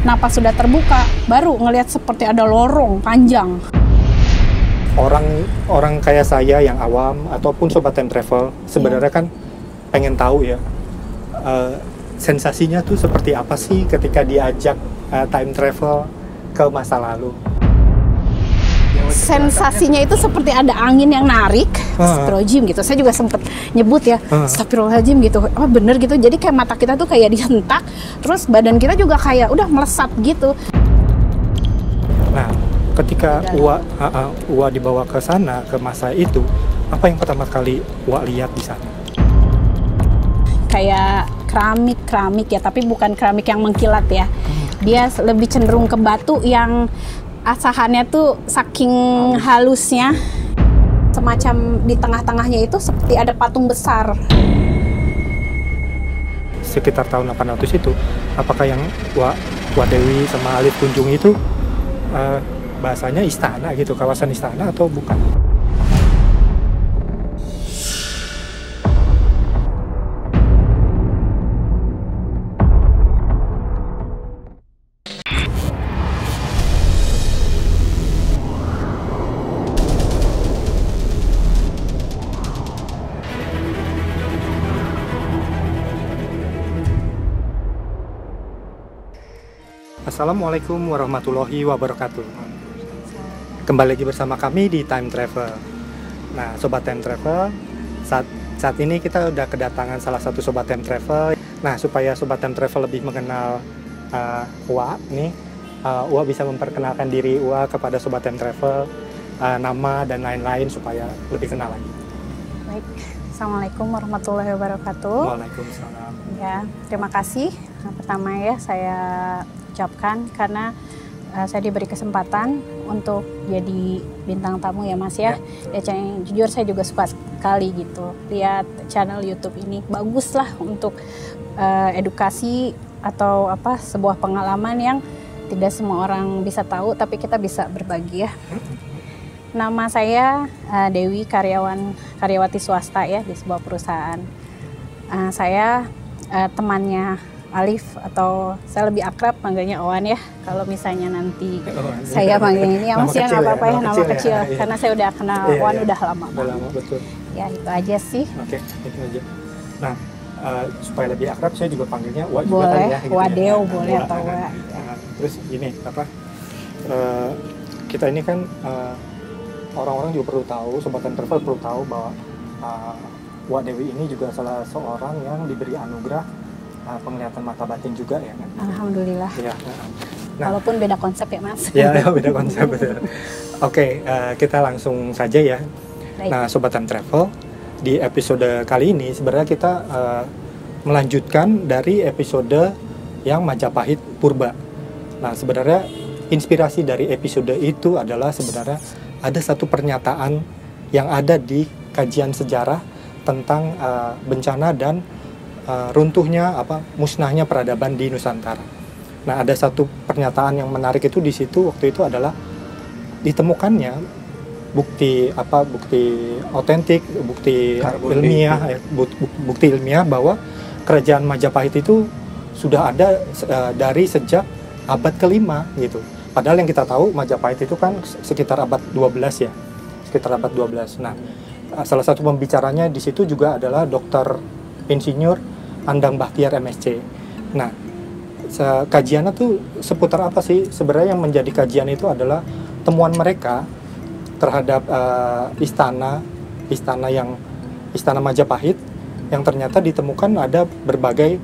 Napas sudah terbuka, baru ngelihat seperti ada lorong panjang. Orang kayak saya yang awam ataupun sobat time travel sebenarnya kan pengen tahu ya, sensasinya tuh seperti apa sih ketika diajak time travel ke masa lalu. Sensasinya itu seperti ada angin yang narik, astagfirullahaladzim gitu. Saya juga sempet nyebut ya, astagfirullahaladzim gitu. Oh bener gitu, jadi kayak mata kita tuh kayak dihentak, terus badan kita juga kayak udah melesat gitu. Nah, ketika Uwa dibawa ke sana, ke masa itu, apa yang pertama kali Uwa lihat di sana? Kayak keramik ya, tapi bukan keramik yang mengkilat ya. Dia lebih cenderung ke batu yang asahannya tuh saking halusnya, semacam di tengah-tengahnya itu seperti ada patung besar. Sekitar tahun 800 itu, apakah yang Wak Dewi sama Alif kunjungi itu bahasanya istana gitu, kawasan istana atau bukan? Assalamualaikum warahmatullahi wabarakatuh. Kembali lagi bersama kami di Time Travel. Nah, Sobat Time Travel, saat ini kita udah kedatangan salah satu Sobat Time Travel. Nah, supaya Sobat Time Travel lebih mengenal Uwa nih, Uwa bisa memperkenalkan diri Uwa kepada Sobat Time Travel, nama dan lain-lain supaya lebih kenal lagi. Baik, Assalamualaikum warahmatullahi wabarakatuh. Waalaikumsalam. Ya, terima kasih. Pertama ya saya ucapkan karena saya diberi kesempatan untuk jadi bintang tamu ya Mas ya. Ya jujur saya juga suka sekali gitu lihat channel YouTube ini. Bagus lah untuk edukasi atau sebuah pengalaman yang tidak semua orang bisa tahu tapi kita bisa berbagi ya. Nama saya Dewi, karyawati swasta ya di sebuah perusahaan. Saya temannya Alif, atau saya lebih akrab manggilnya Owan ya. Kalau misalnya nanti saya manggilnya ini ya Mas ya, nggak apa-apa ya, nama kecil. Ya. Karena saya udah kenal Owan udah lama banget. Lama, betul. Ya itu aja sih. Oke, itu aja. Nah, supaya lebih akrab saya juga panggilnya Wa juga boleh, tadi ya. Gitu Wadeo ya. boleh atau Wa. Terus ini kita ini kan orang-orang juga perlu tahu, Sobat Time Travel perlu tahu bahwa Wa Dewi ini juga salah seorang yang diberi anugerah penglihatan mata batin juga ya kan? Alhamdulillah. Ya, nah, walaupun beda konsep ya Mas. Ya, beda konsep betul. Oke, kita langsung saja ya. Baik. Nah, Sobat Time Travel, di episode kali ini sebenarnya kita melanjutkan dari episode yang Majapahit Purba. Nah, sebenarnya inspirasi dari episode itu adalah sebenarnya ada satu pernyataan yang ada di kajian sejarah tentang bencana dan runtuhnya musnahnya peradaban di Nusantara. Nah, ada satu pernyataan yang menarik itu di situ waktu itu adalah ditemukannya bukti otentik, bukti ilmiah bahwa kerajaan Majapahit itu sudah ada dari sejak abad ke-5 gitu. Padahal yang kita tahu Majapahit itu kan sekitar abad 12 ya. Sekitar abad 12. Nah, salah satu pembicaranya di situ juga adalah Dr. Insinyur Andang Bahtiar MSc. Nah, kajiannya tuh seputar apa sih? Sebenarnya yang menjadi kajian itu adalah temuan mereka terhadap istana Majapahit yang ternyata ditemukan ada berbagai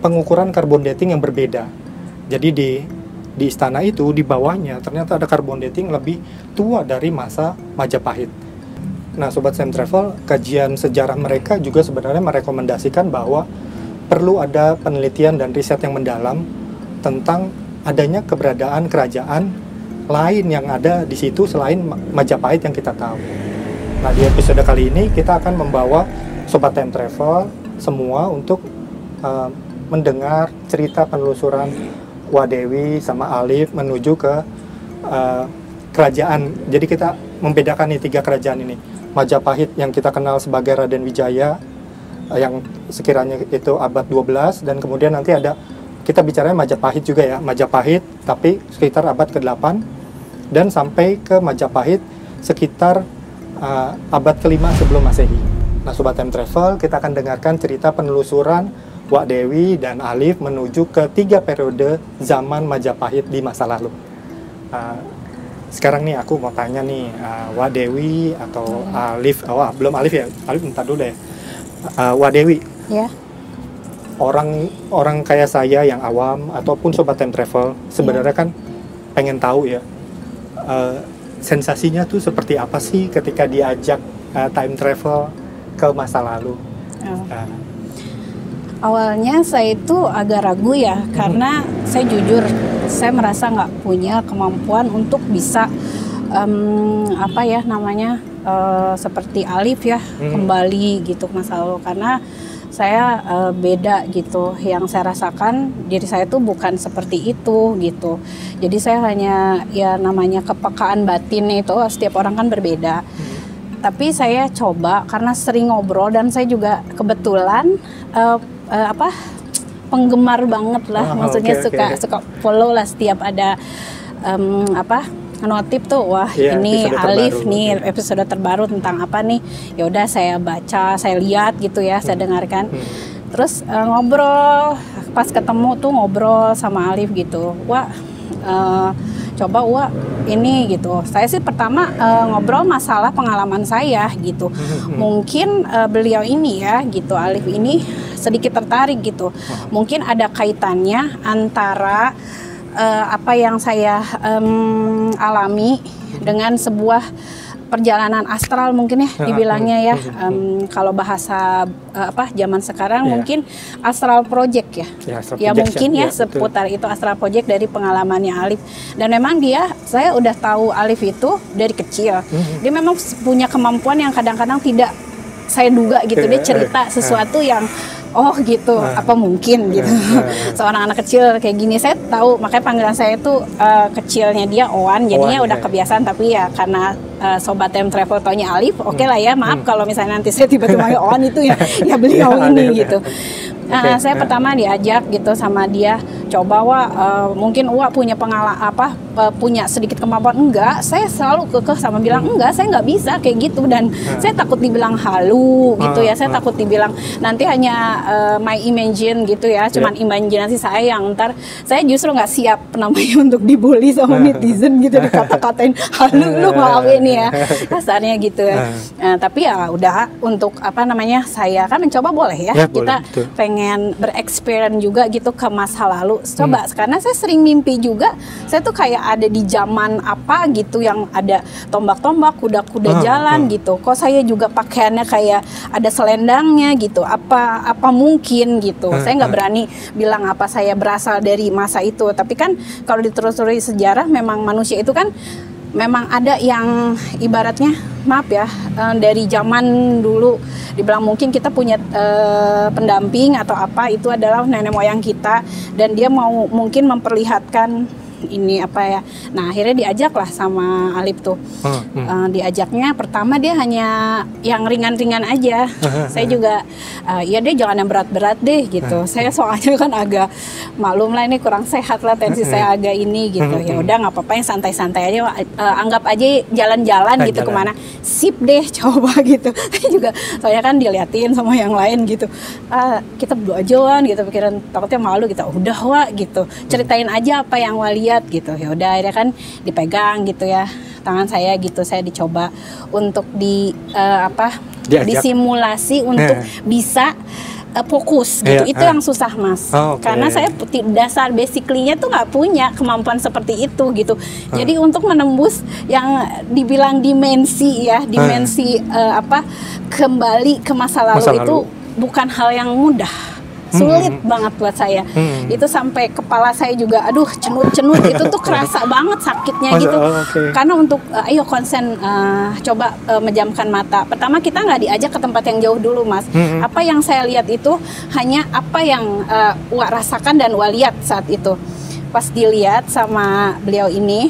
pengukuran carbon dating yang berbeda. Jadi di istana itu di bawahnya ternyata ada carbon dating lebih tua dari masa Majapahit. Nah, Sobat Time Travel, kajian sejarah mereka juga sebenarnya merekomendasikan bahwa perlu ada penelitian dan riset yang mendalam tentang adanya keberadaan kerajaan lain yang ada di situ selain Majapahit yang kita tahu. Nah, di episode kali ini kita akan membawa Sobat Time Travel semua untuk mendengar cerita penelusuran Wa Dewi sama Alif menuju ke kerajaan. Jadi kita membedakan nih 3 kerajaan ini. Majapahit yang kita kenal sebagai Raden Wijaya yang sekiranya itu abad 12, dan kemudian nanti ada kita bicaranya Majapahit juga ya, Majapahit tapi sekitar abad ke-8 dan sampai ke Majapahit sekitar abad ke-5 sebelum Masehi. Nah, Sobat Time Travel, kita akan dengarkan cerita penelusuran Wak Dewi dan Alif menuju ke 3 periode zaman Majapahit di masa lalu. Sekarang nih aku mau tanya nih, Wak Dewi atau Alif, belum Alif ya, Alif bentar dulu deh. Wak Dewi, Ya. orang kayak saya yang awam ataupun Sobat Time Travel sebenarnya kan pengen tahu ya, sensasinya tuh seperti apa sih ketika diajak time travel ke masa lalu? Awalnya saya itu agak ragu ya, karena saya jujur, saya merasa nggak punya kemampuan untuk bisa seperti Alif ya, kembali gitu ke masa lalu, karena saya beda gitu. Yang saya rasakan diri saya tuh bukan seperti itu gitu. Jadi saya hanya ya namanya kepekaan batin itu, setiap orang kan berbeda. Tapi saya coba karena sering ngobrol dan saya juga kebetulan penggemar banget lah, maksudnya suka follow lah setiap ada notif tuh, wah ini Alif nih episode terbaru tentang apa nih, ya udah saya baca, saya lihat gitu ya, saya dengarkan. Terus ngobrol, pas ketemu tuh ngobrol sama Alif gitu, wah coba wah ini gitu. Saya sih pertama ngobrol masalah pengalaman saya gitu. Mungkin beliau ini ya gitu, Alif ini sedikit tertarik gitu. Mungkin ada kaitannya antara apa yang saya alami dengan sebuah perjalanan astral mungkin ya dibilangnya ya, kalau bahasa zaman sekarang mungkin astral project ya mungkin ya seputar itu astral project dari pengalamannya Alif. Dan memang saya udah tahu Alif itu dari kecil, dia memang punya kemampuan yang kadang-kadang tidak saya duga gitu, dia cerita sesuatu yang gitu, apa mungkin gitu. Seorang anak kecil kayak gini, saya tahu, makanya panggilan saya itu kecilnya dia Owan, jadinya udah kebiasaan. Tapi ya karena Sobat Time Travel taunya Alif, oke lah ya, maaf kalau misalnya nanti saya tiba-tiba manggil Owan itu ya beliau ini gitu. Saya pertama diajak gitu sama dia, coba mungkin punya punya sedikit kemampuan. Enggak, saya selalu kekeh sama bilang enggak, saya nggak bisa kayak gitu, dan saya takut dibilang halu gitu ya, saya takut dibilang nanti hanya my imagine gitu ya, cuman imajinasi saya yang ntar saya justru nggak siap namanya untuk dibully sama netizen gitu, dikata-katain halu lu maaf ini ya, kasarnya gitu ya. Tapi ya udah, untuk saya kan mencoba boleh ya, kita pengen bereksperimen juga gitu ke masa lalu, coba karena saya sering mimpi juga, saya tuh kayak ada di zaman apa gitu yang ada tombak-tombak, kuda-kuda jalan gitu. Kok saya juga pakaiannya kayak ada selendangnya gitu. Apa mungkin gitu. Saya nggak berani bilang apa saya berasal dari masa itu. Tapi kan kalau ditelusuri sejarah, memang manusia itu kan memang ada yang ibaratnya, maaf ya, dari zaman dulu dibilang mungkin kita punya pendamping atau apa, itu adalah nenek moyang kita, dan dia mau mungkin memperlihatkan ini apa ya. Nah akhirnya diajak lah sama Alif tuh. Diajaknya pertama dia hanya yang ringan-ringan aja. Saya juga ya deh jangan yang berat-berat deh gitu. Saya soalnya kan agak maklum lah, ini kurang sehat lah, tensi saya agak ini gitu. Ya udah nggak apa-apa, yang santai-santai aja, anggap aja jalan-jalan gitu kemana, sip deh coba gitu. Saya juga soalnya kan diliatin sama yang lain gitu. Kita berdua aja gitu, pikiran takutnya malu gitu. Udah gitu, ceritain aja apa yang lihat gitu. Ya udah akhirnya kan dipegang gitu ya tangan saya gitu, saya dicoba untuk disimulasi untuk bisa fokus gitu. Itu yang susah Mas, karena saya dasar basically-nya tuh nggak punya kemampuan seperti itu gitu. Jadi untuk menembus yang dibilang dimensi kembali ke masa lalu itu bukan hal yang mudah. Sulit banget buat saya. Itu sampai kepala saya juga aduh cenut-cenut itu tuh kerasa banget sakitnya gitu. Karena untuk ayo konsen, coba menjamkan mata. Pertama kita nggak diajak ke tempat yang jauh dulu Mas. Apa yang saya lihat itu hanya apa yang Wak rasakan dan Wak lihat saat itu. Pas dilihat sama beliau ini,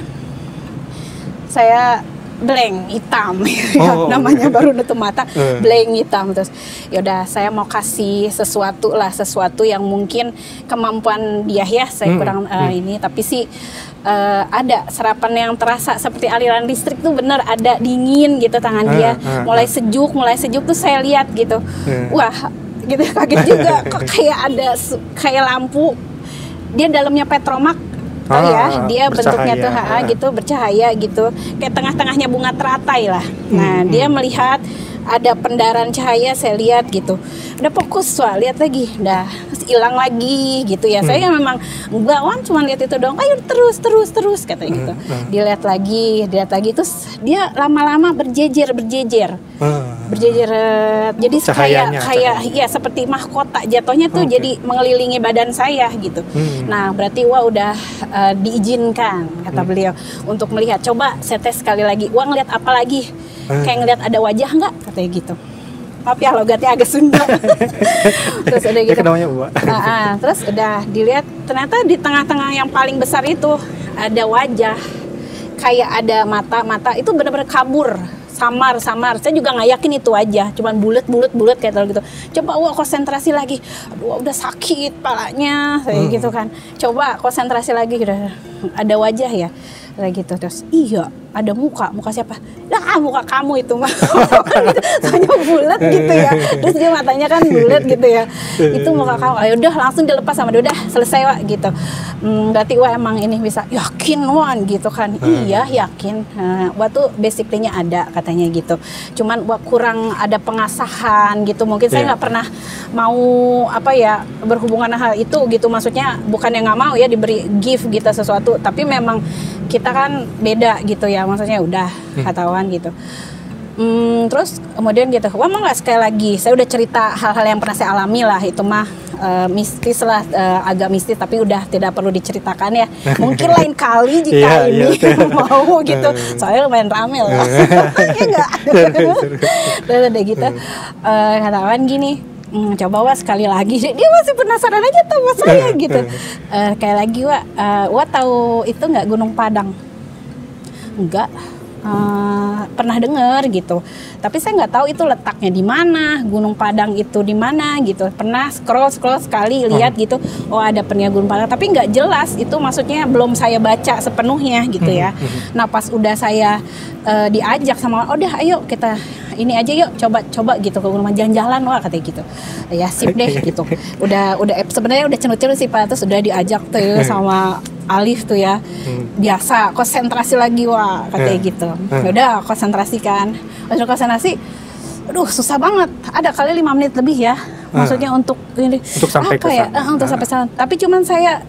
saya blank hitam namanya baru nutup mata blank hitam. Terus yaudah saya mau kasih sesuatu yang mungkin kemampuan dia ya saya kurang ini, tapi sih ada serapan yang terasa seperti aliran listrik tuh bener, ada dingin gitu tangan dia, mulai sejuk tuh saya lihat gitu, wah gitu kaget juga kok kayak ada kayak lampu, dia dalamnya petromak. Ya, dia bentuknya tuh gitu bercahaya gitu, kayak tengah-tengahnya bunga teratai lah. Nah, dia melihat ada pendaran cahaya, saya lihat gitu. Udah fokus, wah lihat lagi, udah hilang lagi gitu ya. Saya memang enggak, cuma lihat itu doang. Ayo terus katanya gitu. Dilihat lagi terus dia lama-lama berjejer. Jadi kayak ya seperti mahkota jatuhnya tuh, jadi mengelilingi badan saya gitu. Nah, berarti wah udah diizinkan kata beliau untuk melihat. Coba saya tes sekali lagi. Wah ngeliat apa lagi? Kayak ngeliat ada wajah nggak? Katanya gitu. Maaf ya logatnya agak Sunda. Terus udah gitu. Terus udah dilihat, ternyata di tengah-tengah yang paling besar itu ada wajah, kayak ada mata itu benar-benar kabur, samar. Saya juga nggak yakin itu wajah, cuman bulat kayak gitu. Coba konsentrasi lagi. Aduh, udah sakit palanya, kayak gitu kan. Coba konsentrasi lagi, udah ada wajah ya. Kayak gitu. Terus iya ada muka siapa? Nah, muka kamu itu mah. Gitu. Soalnya bulat gitu ya. Terus dia matanya kan bulat gitu ya. Itu muka kamu. Ayo udah langsung dilepas sama dia, udah selesai wah gitu. Berarti wah emang ini bisa, yakin Wan gitu kan. Iya yakin. Wah tuh basically-nya ada katanya gitu. Cuman wah kurang ada pengasahan gitu. Mungkin saya nggak pernah mau berhubungan hal itu gitu. Maksudnya bukan yang nggak mau ya diberi gift gitu sesuatu, tapi memang kita kan beda gitu ya, maksudnya udah ketahuan gitu. Terus kemudian gitu, wah mau nggak sekali lagi, saya udah cerita hal-hal yang pernah saya alami lah, itu mah mistis lah, agak mistis tapi udah tidak perlu diceritakan ya. Mungkin lain kali jika ini mau gitu, soalnya lumayan rame lah. Ya enggak. Terus udah gitu, ketahuan gini, coba wah sekali lagi, dia masih penasaran aja sama saya gitu. Kayak lagi wah tahu itu nggak Gunung Padang? Enggak. Pernah dengar gitu, tapi saya nggak tahu itu letaknya di mana, Gunung Padang itu di mana gitu. Pernah scroll sekali lihat gitu, oh ada pernah Gunung Padang, tapi nggak jelas itu, maksudnya belum saya baca sepenuhnya gitu ya. Nah pas udah saya diajak sama, udah ayo kita ini aja yuk coba gitu ke rumah jalan-jalan, wah katanya gitu ya, sip deh gitu. Udah sebenarnya udah cenut-cenut sih Pak, terus udah diajak tuh sama Alif tuh ya, biasa konsentrasi lagi wah katanya gitu. Udah konsentrasi, aduh susah banget, ada kali 5 menit lebih ya, maksudnya untuk ini sampai ke sana. Untuk sampai sana. Tapi cuman saya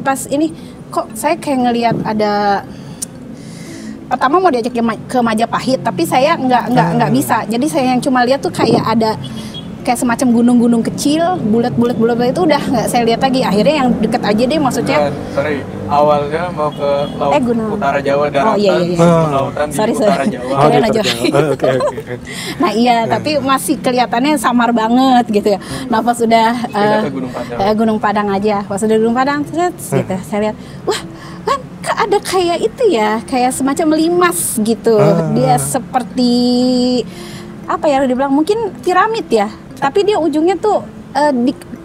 pas ini kok saya kayak ngelihat ada, pertama mau diajak ke Majapahit tapi saya nggak bisa, jadi saya yang cuma lihat tuh kayak ada kayak semacam gunung-gunung kecil bulat itu udah nggak saya lihat lagi. Akhirnya yang deket aja deh, maksudnya awalnya mau ke laut utara Jawa, daratan lautan di utara Jawa. Okay. Nah iya, tapi masih kelihatannya samar banget gitu ya. Nah pas sudah Gunung Padang aja, pas sudah Gunung Padang gitu saya lihat, wah kan ada kayak itu ya, kayak semacam limas gitu. Dia seperti apa ya dibilang, mungkin piramid ya, tapi dia ujungnya tuh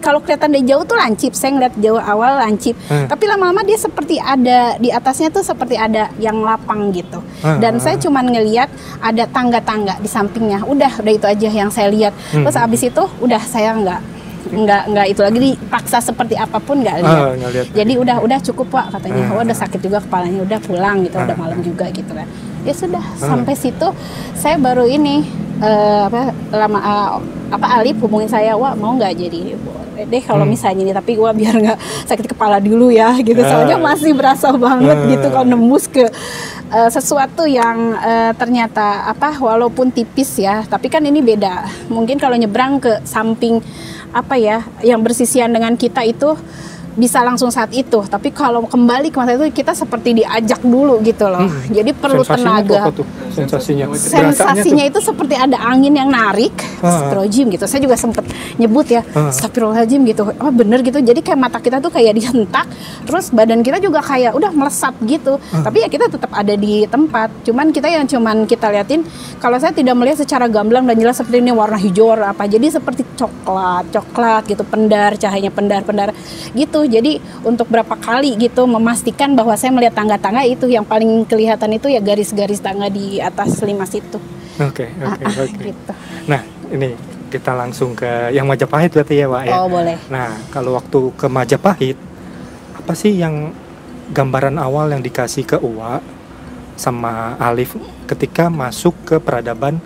kalau kelihatan dari jauh tuh lancip. Saya ngeliat jauh awal lancip, tapi lama-lama dia seperti ada di atasnya tuh seperti ada yang lapang gitu. Dan saya cuman ngeliat ada tangga-tangga di sampingnya. Udah itu aja yang saya lihat. Terus abis itu udah saya nggak itu lagi dipaksa seperti apapun, nggak lihat. Jadi udah cukup Pak katanya. Udah sakit juga kepalanya, udah pulang gitu, udah malam juga gitu kan. Ya sudah sampai situ saya baru ini Alif hubungin saya, wah mau nggak jadi deh kalau misalnya ini, tapi gua biar nggak sakit kepala dulu ya gitu. Soalnya masih berasa banget gitu kalau nembus ke sesuatu yang ternyata walaupun tipis ya, tapi kan ini beda. Mungkin kalau nyebrang ke samping yang bersisian dengan kita itu bisa langsung saat itu, tapi kalau kembali ke masa itu kita seperti diajak dulu gitu loh. Jadi perlu tenaga. Sensasinya itu seperti ada angin yang narik. Astagfirullahaladzim gitu. Saya juga sempet nyebut ya, astagfirullahaladzim gitu. Oh bener gitu. Jadi kayak mata kita tuh kayak dihentak, terus badan kita juga kayak udah melesat gitu. Tapi ya kita tetap ada di tempat. Cuman kita kita liatin. Kalau saya tidak melihat secara gamblang dan jelas seperti ini warna hijau apa. Jadi seperti coklat gitu, cahayanya pendar gitu. Jadi untuk berapa kali gitu memastikan bahwa saya melihat tangga-tangga itu yang paling kelihatan itu ya garis-garis tangga di atas 5 situ. Oke. Gitu. Nah, ini kita langsung ke yang Majapahit berarti ya, Wak ya. Oh, boleh. Nah, kalau waktu ke Majapahit, apa sih yang gambaran awal yang dikasih ke Uwa sama Alif ketika masuk ke peradaban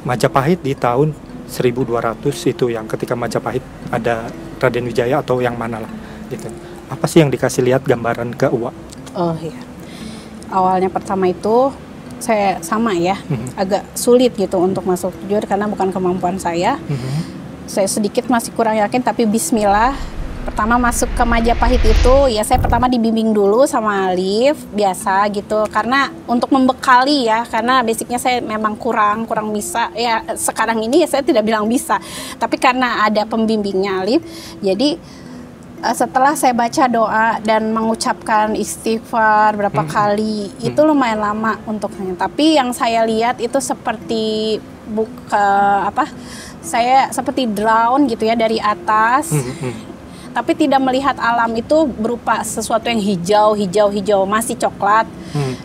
Majapahit di tahun 1200 itu, yang ketika Majapahit ada Raden Wijaya atau yang mana lah gitu. Apa sih yang dikasih lihat gambaran ke Uwa? Oh iya. Awalnya pertama itu saya sama ya, agak sulit gitu untuk masuk, jujur karena bukan kemampuan saya. Saya sedikit masih kurang yakin, tapi bismillah. Pertama masuk ke Majapahit itu ya saya pertama dibimbing dulu sama Alif biasa gitu, karena untuk membekali ya, karena basicnya saya memang kurang bisa ya. Sekarang ini ya saya tidak bilang bisa, tapi karena ada pembimbingnya Alif, jadi setelah saya baca doa dan mengucapkan istighfar berapa kali, itu lumayan lama untuknya. Tapi yang saya lihat itu seperti saya seperti drown gitu ya dari atas. Tapi tidak melihat alam itu berupa sesuatu yang hijau, masih coklat.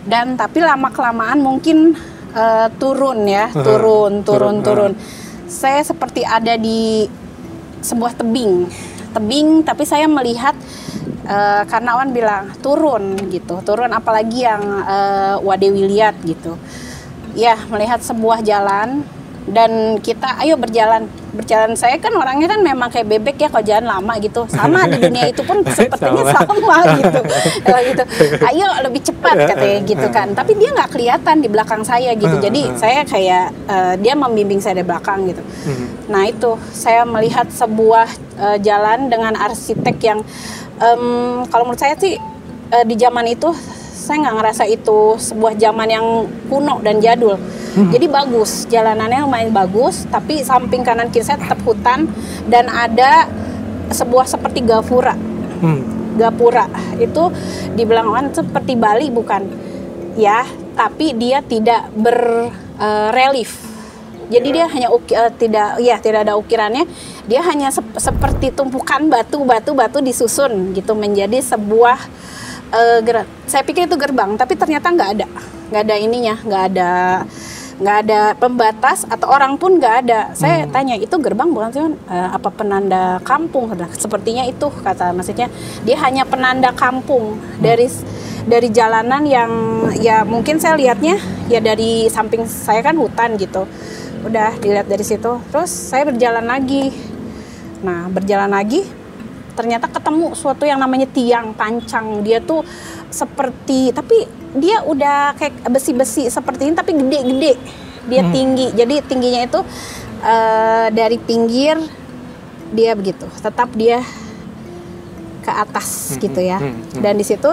Dan tapi lama-kelamaan mungkin turun ya, turun. Saya seperti ada di sebuah tebing, tapi saya melihat karena Wan bilang turun gitu, apalagi yang Wadewi lihat gitu. Ya, melihat sebuah jalan dan kita ayo berjalan. Saya kan orangnya kan memang kayak bebek ya, kalau jalan lama gitu. Sama di dunia itu pun sepertinya sama gitu. Ayo lebih cepat katanya gitu kan. Tapi dia nggak kelihatan di belakang saya gitu. Jadi saya kayak dia membimbing saya dari belakang gitu. Nah itu saya melihat sebuah jalan dengan arsitek yang kalau menurut saya sih di zaman itu saya nggak ngerasa itu sebuah zaman yang kuno dan jadul. Jadi bagus, jalanannya lumayan bagus, tapi samping kanan kiri saya tetap hutan dan ada sebuah seperti gapura. Gapura itu dibilang kan seperti Bali bukan? Ya, tapi dia tidak berrelief. Jadi dia hanya tidak ada ukirannya. Dia hanya seperti tumpukan batu disusun gitu menjadi sebuah saya pikir itu gerbang, tapi ternyata nggak ada ininya, nggak ada pembatas atau orang pun nggak ada. Saya tanya itu gerbang bukan sih, apa penanda kampung? Sepertinya itu kata, maksudnya dia hanya penanda kampung dari jalanan yang ya mungkin saya lihatnya ya dari samping saya kan hutan gitu, udah dilihat dari situ. Terus saya berjalan lagi. Nah berjalan lagi ternyata ketemu suatu yang namanya tiang pancang. Dia tuh seperti, tapi dia udah kayak besi-besi seperti ini tapi gede-gede. Dia tinggi. Jadi tingginya itu dari pinggir dia begitu. Tetap dia ke atas gitu ya. Dan di situ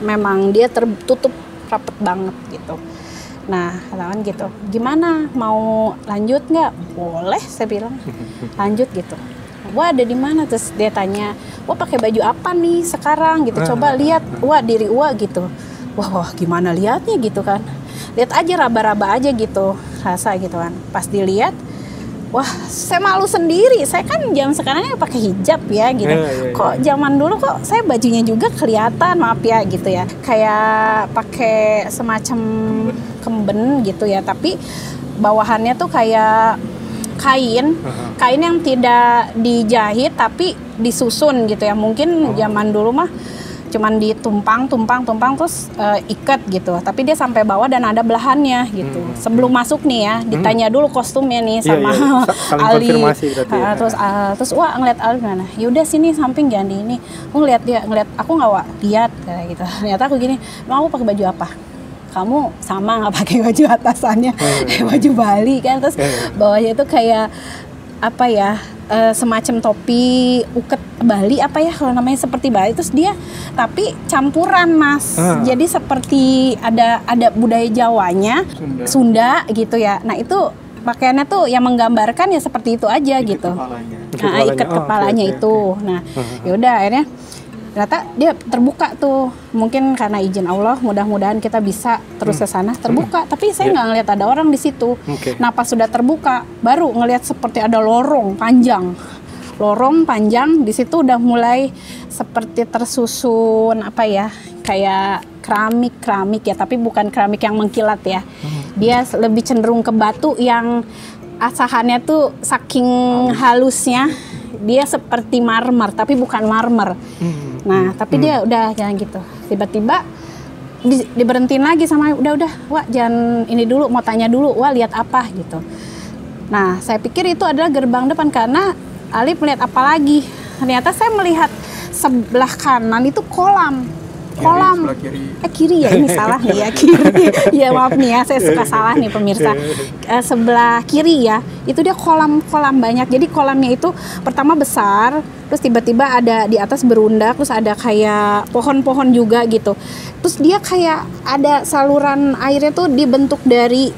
memang dia tertutup rapat banget gitu. Nah, lawan gitu. Gimana? Mau lanjut nggak? Boleh, saya bilang. Lanjut gitu. Wah, ada di mana? Terus dia tanya, wah pakai baju apa nih sekarang gitu, coba lihat, wah diri wah gitu. Wah gimana lihatnya gitu kan, lihat aja raba-raba aja gitu, rasa gitu kan. Pas dilihat, wah saya malu sendiri, saya kan zaman sekarang pakai hijab ya gitu. Kok zaman dulu kok saya bajunya juga kelihatan, maaf ya gitu ya, kayak pakai semacam kemben gitu ya, tapi bawahannya tuh kayak kain yang tidak dijahit tapi disusun gitu ya. Mungkin zaman dulu mah cuman ditumpang terus ikat gitu, tapi dia sampai bawah dan ada belahannya gitu. Sebelum masuk nih ya ditanya dulu kostumnya nih sama Ali. Terus wah ngeliat Ali gimana? Yaudah sini samping jangan di ini. Aku ngeliat dia, aku nggak lihat kayak gitu. Ternyata aku gini, mau pakai baju apa? Kamu sama nggak pakai baju atasannya baju Bali kan, terus bawahnya itu kayak apa ya, semacam topi uket Bali apa ya kalau namanya, seperti Bali, terus dia tapi campuran Mas. Jadi seperti ada budaya Jawanya, Sunda gitu ya. Nah itu pakaiannya tuh yang menggambarkan ya seperti itu aja ikat gitu. Kepalanya. Nah, ikat kepalanya itu. Nah, ya udah akhirnya ternyata dia terbuka tuh. Mungkin karena izin Allah, mudah-mudahan kita bisa terus ke sana terbuka. Tapi saya nggak ngelihat ada orang di situ. Nah, pas sudah terbuka, baru ngelihat seperti ada lorong panjang. Di situ udah mulai seperti tersusun apa ya, kayak keramik ya, tapi bukan keramik yang mengkilat ya. Dia lebih cenderung ke batu yang asahannya tuh saking halusnya dia seperti marmer, tapi bukan marmer. Nah, tapi dia udah jangan gitu. Tiba-tiba diberhentiin lagi sama udah, wah jangan ini dulu, mau tanya dulu, wah lihat apa gitu. Nah, saya pikir itu adalah gerbang depan karena Alif melihat apa lagi? Ternyata saya melihat sebelah kanan itu kolam. Kiri ya, ini salah nih ya, kiri. Ya maaf nih ya, saya suka salah nih pemirsa. Sebelah kiri ya, itu dia kolam banyak. Jadi kolamnya itu pertama besar, terus tiba-tiba ada di atas berundak, terus ada kayak pohon-pohon juga gitu. Terus dia kayak ada saluran airnya tuh dibentuk dari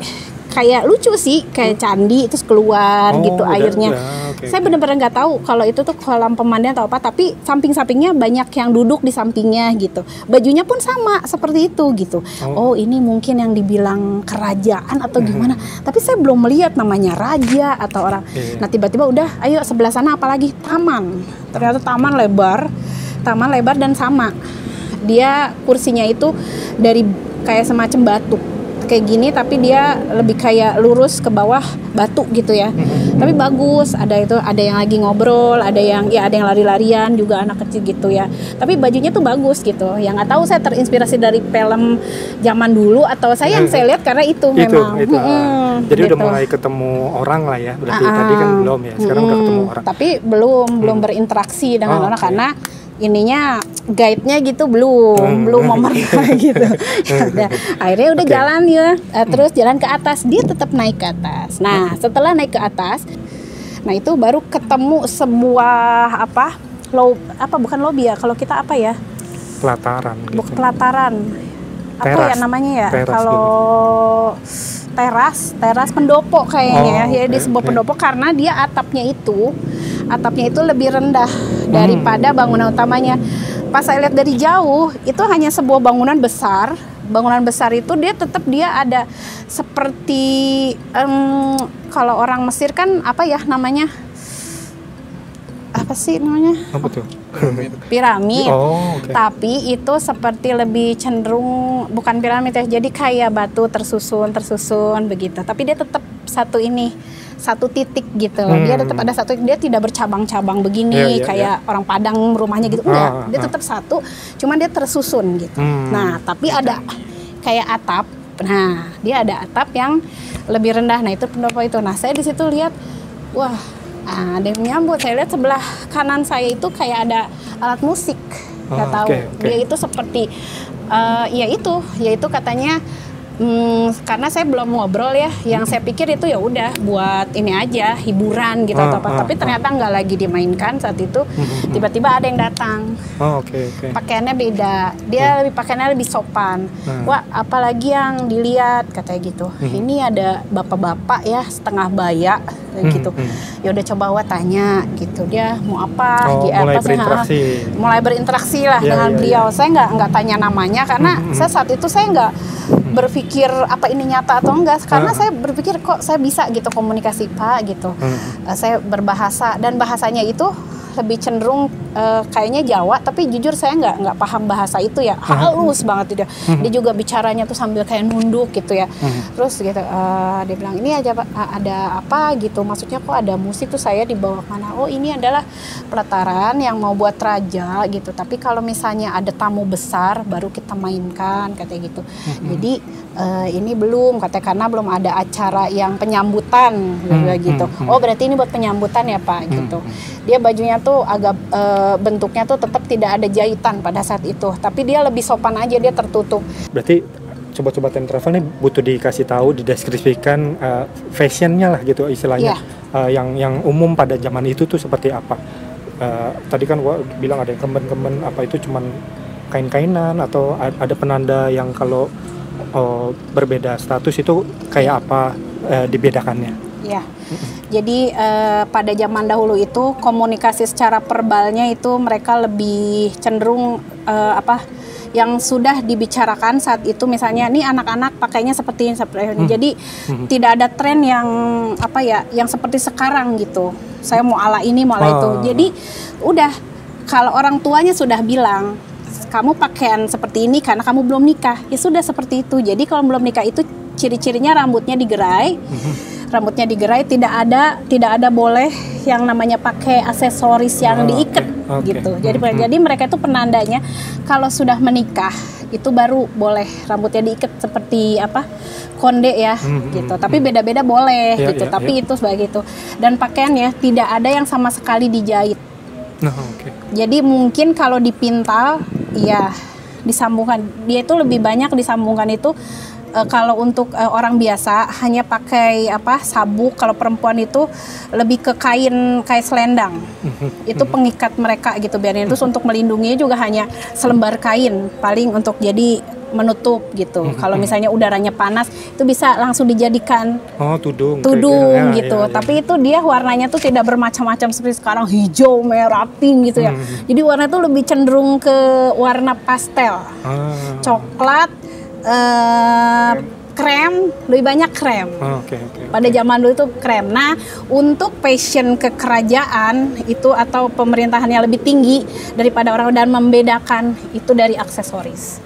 kayak lucu sih, kayak candi terus keluar gitu airnya. Saya benar-benar nggak tahu kalau itu tuh kolam pemandian atau apa, tapi samping-sampingnya banyak yang duduk di sampingnya gitu. Bajunya pun sama seperti itu gitu. Oh, ini mungkin yang dibilang kerajaan atau gimana. Tapi saya belum melihat namanya raja atau orang. Nah, tiba-tiba udah, ayo sebelah sana apalagi taman. Ternyata taman lebar dan sama. Dia kursinya itu dari kayak semacam batu. Kayak gini, tapi dia lebih kayak lurus ke bawah batu gitu ya. Tapi bagus, ada yang lagi ngobrol, ada yang lari-larian juga anak kecil gitu ya. Tapi bajunya tuh bagus gitu. Yang nggak tahu saya terinspirasi dari film zaman dulu atau saya yang saya lihat karena itu memang. Jadi gitu. Udah mulai ketemu orang lah ya. Berarti tadi kan belum ya. Sekarang udah ketemu orang. Tapi belum berinteraksi dengan orang karena ininya guide-nya gitu belum memerintah gitu. Ya, akhirnya udah jalan ya, terus jalan ke atas, dia tetap naik ke atas. Nah, setelah naik ke atas, nah itu baru ketemu sebuah bukan lobby ya, kalau kita apa ya? Pelataran. Gitu. Pelataran. Apa ya namanya ya? Kalau gitu. teras pendopo kayaknya ya, di sebuah pendopo karena dia atapnya itu lebih rendah daripada bangunan utamanya. Pas saya lihat dari jauh, itu hanya sebuah bangunan besar. Bangunan besar itu dia ada seperti kalau orang Mesir kan apa ya namanya? Apa sih namanya? Apa tuh? Piramid. Tapi itu seperti lebih cenderung bukan piramid ya. Jadi kayak batu tersusun begitu. Tapi dia tetap satu titik gitu loh. Dia tetap ada satu, dia tidak bercabang-cabang begini kayak orang Padang rumahnya gitu. Enggak, dia tetap satu, cuman dia tersusun gitu. Nah, tapi ada kayak atap. Nah, dia ada atap yang lebih rendah. Nah, itu pendopo itu. Nah, saya di situ lihat, wah, ada yang menyambut. Saya lihat sebelah kanan saya itu kayak ada alat musik. Nggak tahu. Dia itu seperti yaitu katanya karena saya belum ngobrol ya, yang saya pikir itu ya udah buat ini aja hiburan gitu atau apa, tapi ternyata nggak lagi dimainkan saat itu. Tiba-tiba ada yang datang. Pakaiannya beda, dia pakaiannya lebih sopan. Wah, apalagi yang dilihat katanya gitu. Ini ada bapak-bapak ya setengah baya gitu. Ya udah coba tanya gitu, dia mau apa? Mulai berinteraksi lah dengan beliau. Saya nggak tanya namanya karena saya saat itu saya nggak berpikir apa ini nyata atau enggak, karena saya berpikir kok saya bisa gitu komunikasi Pak gitu. Saya berbahasa dan bahasanya itu lebih cenderung kayaknya Jawa, tapi jujur saya nggak paham bahasa itu ya, halus banget dia. Dia juga bicaranya tuh sambil kayak nunduk gitu ya. Terus gitu dia bilang ini aja Pak, ada apa gitu, maksudnya kok ada musik tuh, saya dibawa mana? Oh ini adalah pelataran yang mau buat raja gitu, tapi kalau misalnya ada tamu besar baru kita mainkan katanya gitu. Jadi ini belum katanya karena belum ada acara yang penyambutan gitu. Oh berarti ini buat penyambutan ya Pak gitu. Dia bajunya tuh agak bentuknya tuh tetap tidak ada jahitan pada saat itu, tapi dia lebih sopan aja, dia tertutup. Berarti coba-coba time travel nih butuh dikasih tahu, dideskripsikan fashionnya lah gitu istilahnya. Yang umum pada zaman itu tuh seperti apa? tadi kan gua bilang ada yang kemben-kemben, apa itu cuman kain-kainan atau ada penanda yang kalau berbeda status itu kayak apa dibedakannya? Ya, jadi pada zaman dahulu itu komunikasi secara verbalnya itu mereka lebih cenderung yang sudah dibicarakan saat itu, misalnya nih anak-anak pakainya seperti ini. Jadi tidak ada tren yang yang seperti sekarang gitu. Saya mau ala ini, mau ala itu. Jadi udah kalau orang tuanya sudah bilang kamu pakaian seperti ini karena kamu belum nikah, ya sudah seperti itu. Jadi kalau belum nikah itu ciri-cirinya rambutnya digerai. Rambutnya digerai, tidak ada boleh yang namanya pakai aksesoris yang diikat gitu. Jadi mereka itu penandanya kalau sudah menikah itu baru boleh rambutnya diikat seperti konde ya gitu. Tapi beda-beda boleh gitu. Tapi itu sebagai itu. Dan pakaiannya tidak ada yang sama sekali dijahit. Jadi mungkin kalau dipintal ya disambungkan. Dia itu lebih banyak disambungkan itu. Kalau untuk orang biasa hanya pakai sabuk, kalau perempuan itu lebih ke kain selendang. Itu pengikat mereka gitu biarnya. Terus untuk melindungi juga hanya selembar kain paling untuk jadi menutup gitu. Kalau misalnya udaranya panas itu bisa langsung dijadikan tudung gitu. Tapi itu dia warnanya tuh tidak bermacam-macam seperti sekarang hijau, merah, pink gitu ya. Jadi warna itu lebih cenderung ke warna pastel, coklat, krem, lebih banyak krem. Pada zaman dulu itu krem. Nah, untuk passion ke kerajaan itu atau pemerintahannya lebih tinggi daripada orang, dan membedakan itu dari aksesoris.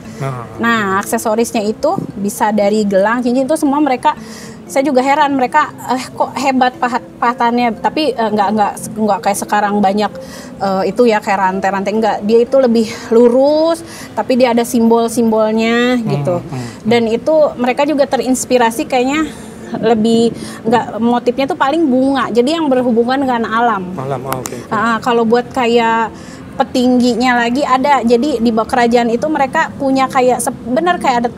Nah, aksesorisnya itu bisa dari gelang, cincin, itu semua mereka. Saya juga heran mereka kok hebat pahatannya, tapi nggak kayak sekarang banyak itu ya kayak rantai-rantai, enggak. Dia itu lebih lurus, tapi dia ada simbol-simbolnya gitu. Dan itu mereka juga terinspirasi kayaknya lebih motifnya tuh paling bunga. Jadi yang berhubungan dengan alam. Kalau buat kayak petingginya lagi ada, jadi di bawah kerajaan itu mereka punya kayak benar kayak ada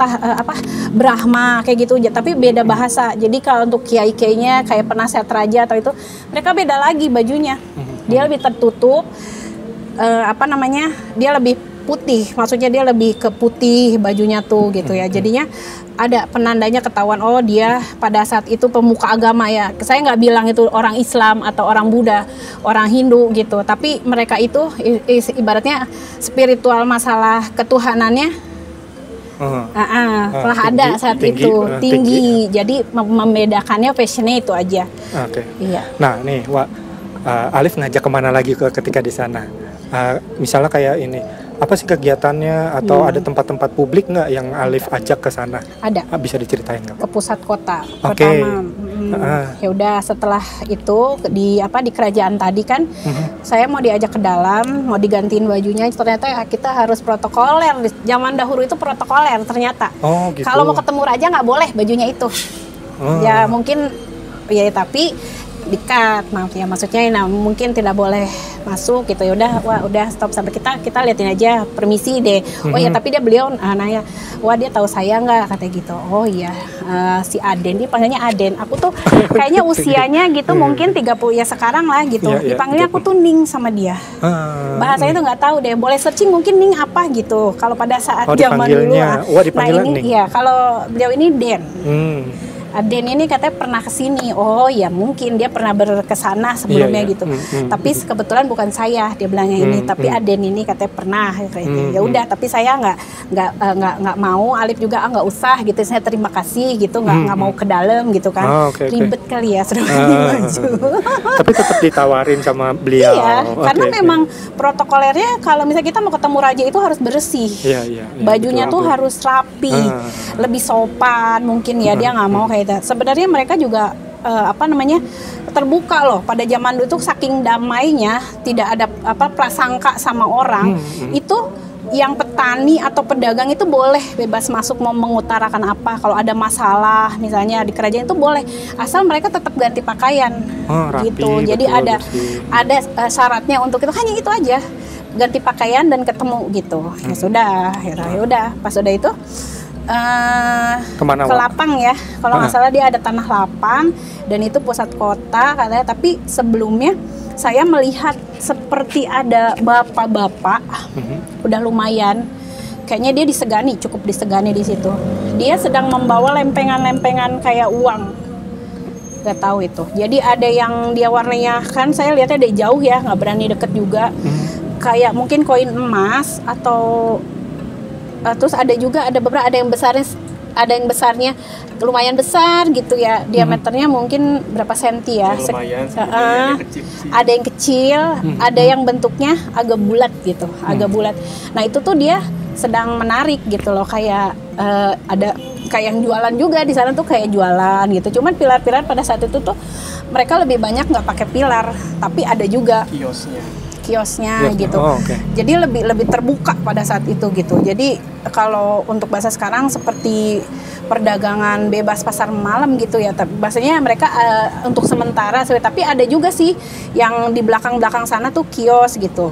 Brahma kayak gitu, tapi beda bahasa. Jadi kalau untuk kiai-kiainya kayak penasehat raja atau itu mereka beda lagi bajunya. Dia lebih tertutup, dia lebih putih, maksudnya dia lebih ke putih bajunya tuh gitu ya. Jadinya ada penandanya ketahuan, oh dia pada saat itu pemuka agama ya. Saya nggak bilang itu orang Islam atau orang Buddha, orang Hindu gitu. Tapi mereka itu ibaratnya spiritual masalah ketuhanannya telah ada saat itu tinggi. Jadi membedakannya fashionnya itu aja. Iya. Nah nih, Alif ngajak kemana lagi ketika di sana? Misalnya kayak ini. Apa sih kegiatannya atau ada tempat-tempat publik nggak yang Alif ajak ke sana? Ada. Bisa diceritain nggak? Ke pusat kota pertama. Ya udah setelah itu di kerajaan tadi kan, saya mau diajak ke dalam, mau digantiin bajunya. Ternyata kita harus protokoler. Zaman dahulu itu protokoler ternyata. Gitu. Kalau mau ketemu raja nggak boleh bajunya itu. Ya mungkin ya tapi dikat, maaf ya, maksudnya mungkin tidak boleh masuk gitu. Ya udah stop sampai kita liatin aja, permisi deh. Oh ya, tapi beliau nanya, dia tahu saya nggak, katanya gitu. Oh iya, si Aden, dia panggilnya Aden. Aku tuh kayaknya usianya gitu mungkin 30 ya sekarang lah gitu. Dipanggilnya aku tuh Ning sama dia. Bahasanya tuh nggak tahu deh. Boleh searching mungkin Ning apa gitu. Kalau pada saat zaman dulu. Nah ini ya, kalau beliau ini Den. Den ini katanya pernah kesini. Oh ya mungkin dia pernah berkesana sebelumnya gitu. Tapi kebetulan bukan saya, dia bilangnya ini. Tapi Aden ini katanya pernah. Ya udah, tapi saya nggak mau. Alif juga nggak usah gitu. Saya terima kasih gitu. Nggak mau ke dalam gitu kan. Ribet kali ya sudah maju. Tapi tetap ditawarin sama beliau. Iya, karena memang protokolernya kalau misalnya kita mau ketemu raja itu harus bersih. Bajunya tuh harus rapi, lebih sopan mungkin ya. Dia nggak mau kayak sebenarnya mereka juga terbuka loh. Pada zaman dulu tuh saking damainya, tidak ada prasangka sama orang. Itu yang petani atau pedagang itu boleh bebas masuk mau mengutarakan apa. Kalau ada masalah misalnya di kerajaan itu boleh, asal mereka tetap ganti pakaian gitu. Jadi ada syaratnya untuk itu, hanya itu aja, ganti pakaian dan ketemu gitu. Ya sudah, pas sudah itu ke lapang ya, kalau nggak salah dia ada tanah lapang dan itu pusat kota katanya. Tapi sebelumnya saya melihat seperti ada bapak-bapak, udah lumayan. Kayaknya dia cukup disegani di situ. Dia sedang membawa lempengan-lempengan kayak uang. Gak tahu itu. Jadi ada yang dia warnanya, kan saya lihatnya dari jauh ya, nggak berani deket juga. Kayak mungkin koin emas atau terus ada beberapa, ada yang besarnya lumayan besar gitu ya, diameternya mungkin berapa senti ya. Lumayan. Ada yang kecil, ada yang bentuknya agak bulat gitu, agak bulat. Nah itu tuh dia sedang menarik gitu loh, kayak ada kayak yang jualan juga di sana tuh, kayak jualan gitu. Cuman pilar-pilar pada saat itu tuh mereka lebih banyak nggak pakai pilar, tapi ada juga kiosnya gitu. Jadi lebih terbuka pada saat itu gitu. Jadi kalau untuk bahasa sekarang seperti perdagangan bebas pasar malam gitu ya. Tapi bahasanya mereka untuk sementara, tapi ada juga sih yang di belakang sana tuh kios gitu.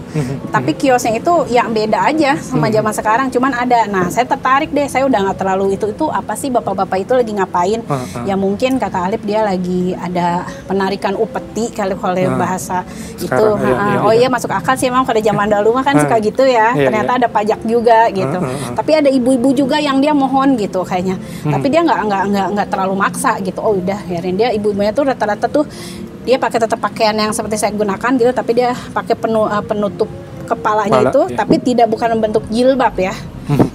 Tapi kiosnya itu yang beda aja sama zaman sekarang, cuman ada. Nah, saya tertarik deh. Saya udah nggak terlalu itu apa sih bapak-bapak itu lagi ngapain? Ya mungkin kata Alip dia lagi ada penarikan upeti kalau bahasa sekarang, itu. Oh iya, masuk akal sih, emang pada zaman dahulu mah kan suka gitu ya. Ternyata ada pajak juga gitu. Tapi ada ibu-ibu juga yang dia mohon gitu kayaknya. Tapi dia nggak terlalu maksa gitu. Oh udah, biarin. Dia ibu-ibunya tuh rata-rata tuh dia tetap pakaian yang seperti saya gunakan gitu, tapi dia pakai penutup kepalanya tapi bukan bentuk jilbab ya.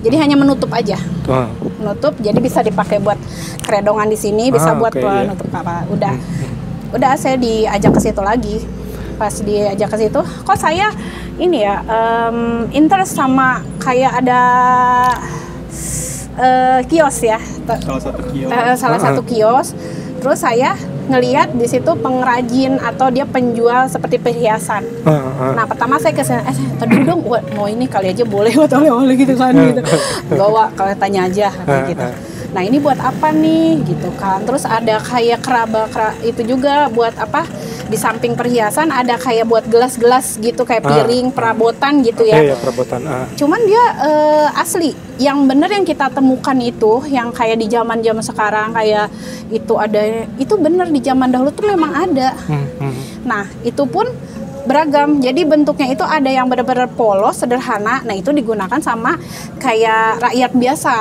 Jadi hanya menutup aja. Menutup, jadi bisa dipakai buat keredongan di sini, bisa buat penutup kepala. Udah saya diajak ke situ lagi. Pas diajak ke situ, kok saya ini ya interest sama kayak ada kios ya, salah satu kios. Terus saya ngelihat di situ pengrajin atau dia penjual seperti perhiasan. Nah pertama saya kesana, tadi dong, mau ini kali aja boleh buat oleh-oleh gitu kan gitu. Bawa, kalau tanya aja gitu. Nah ini buat apa nih gitu kan. Terus ada kayak itu juga buat apa? Di samping perhiasan ada kayak buat gelas-gelas gitu, kayak piring, perabotan gitu ya. Iya, perabotan. Cuman dia asli. Yang bener yang kita temukan itu, yang kayak di zaman sekarang kayak itu ada, itu bener di zaman dahulu tuh memang ada. Nah itu pun beragam. Jadi bentuknya itu ada yang benar-benar polos, sederhana. Nah itu digunakan sama kayak rakyat biasa.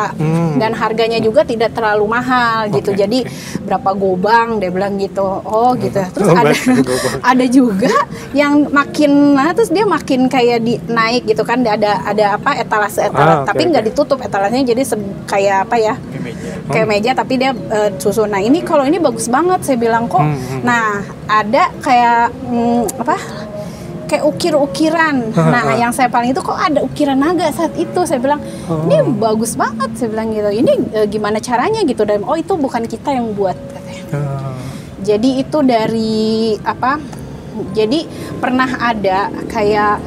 Dan harganya juga tidak terlalu mahal gitu. Jadi berapa gobang dia bilang gitu. Oh gitu. Terus ada juga yang makin, terus dia makin kayak naik gitu kan. Ada apa etalase tapi nggak ditutup etalasenya, jadi kayak apa ya? Kayak meja tapi dia susun. Nah ini kalau ini bagus banget saya bilang kok. Nah ada kayak kayak ukir-ukiran. Nah, yang saya paling itu kok ada ukiran naga saat itu. Saya bilang, ini bagus banget. Saya bilang gitu. Ini gimana caranya gitu. Dan itu bukan kita yang buat katanya. Jadi itu dari apa? Jadi pernah ada kayak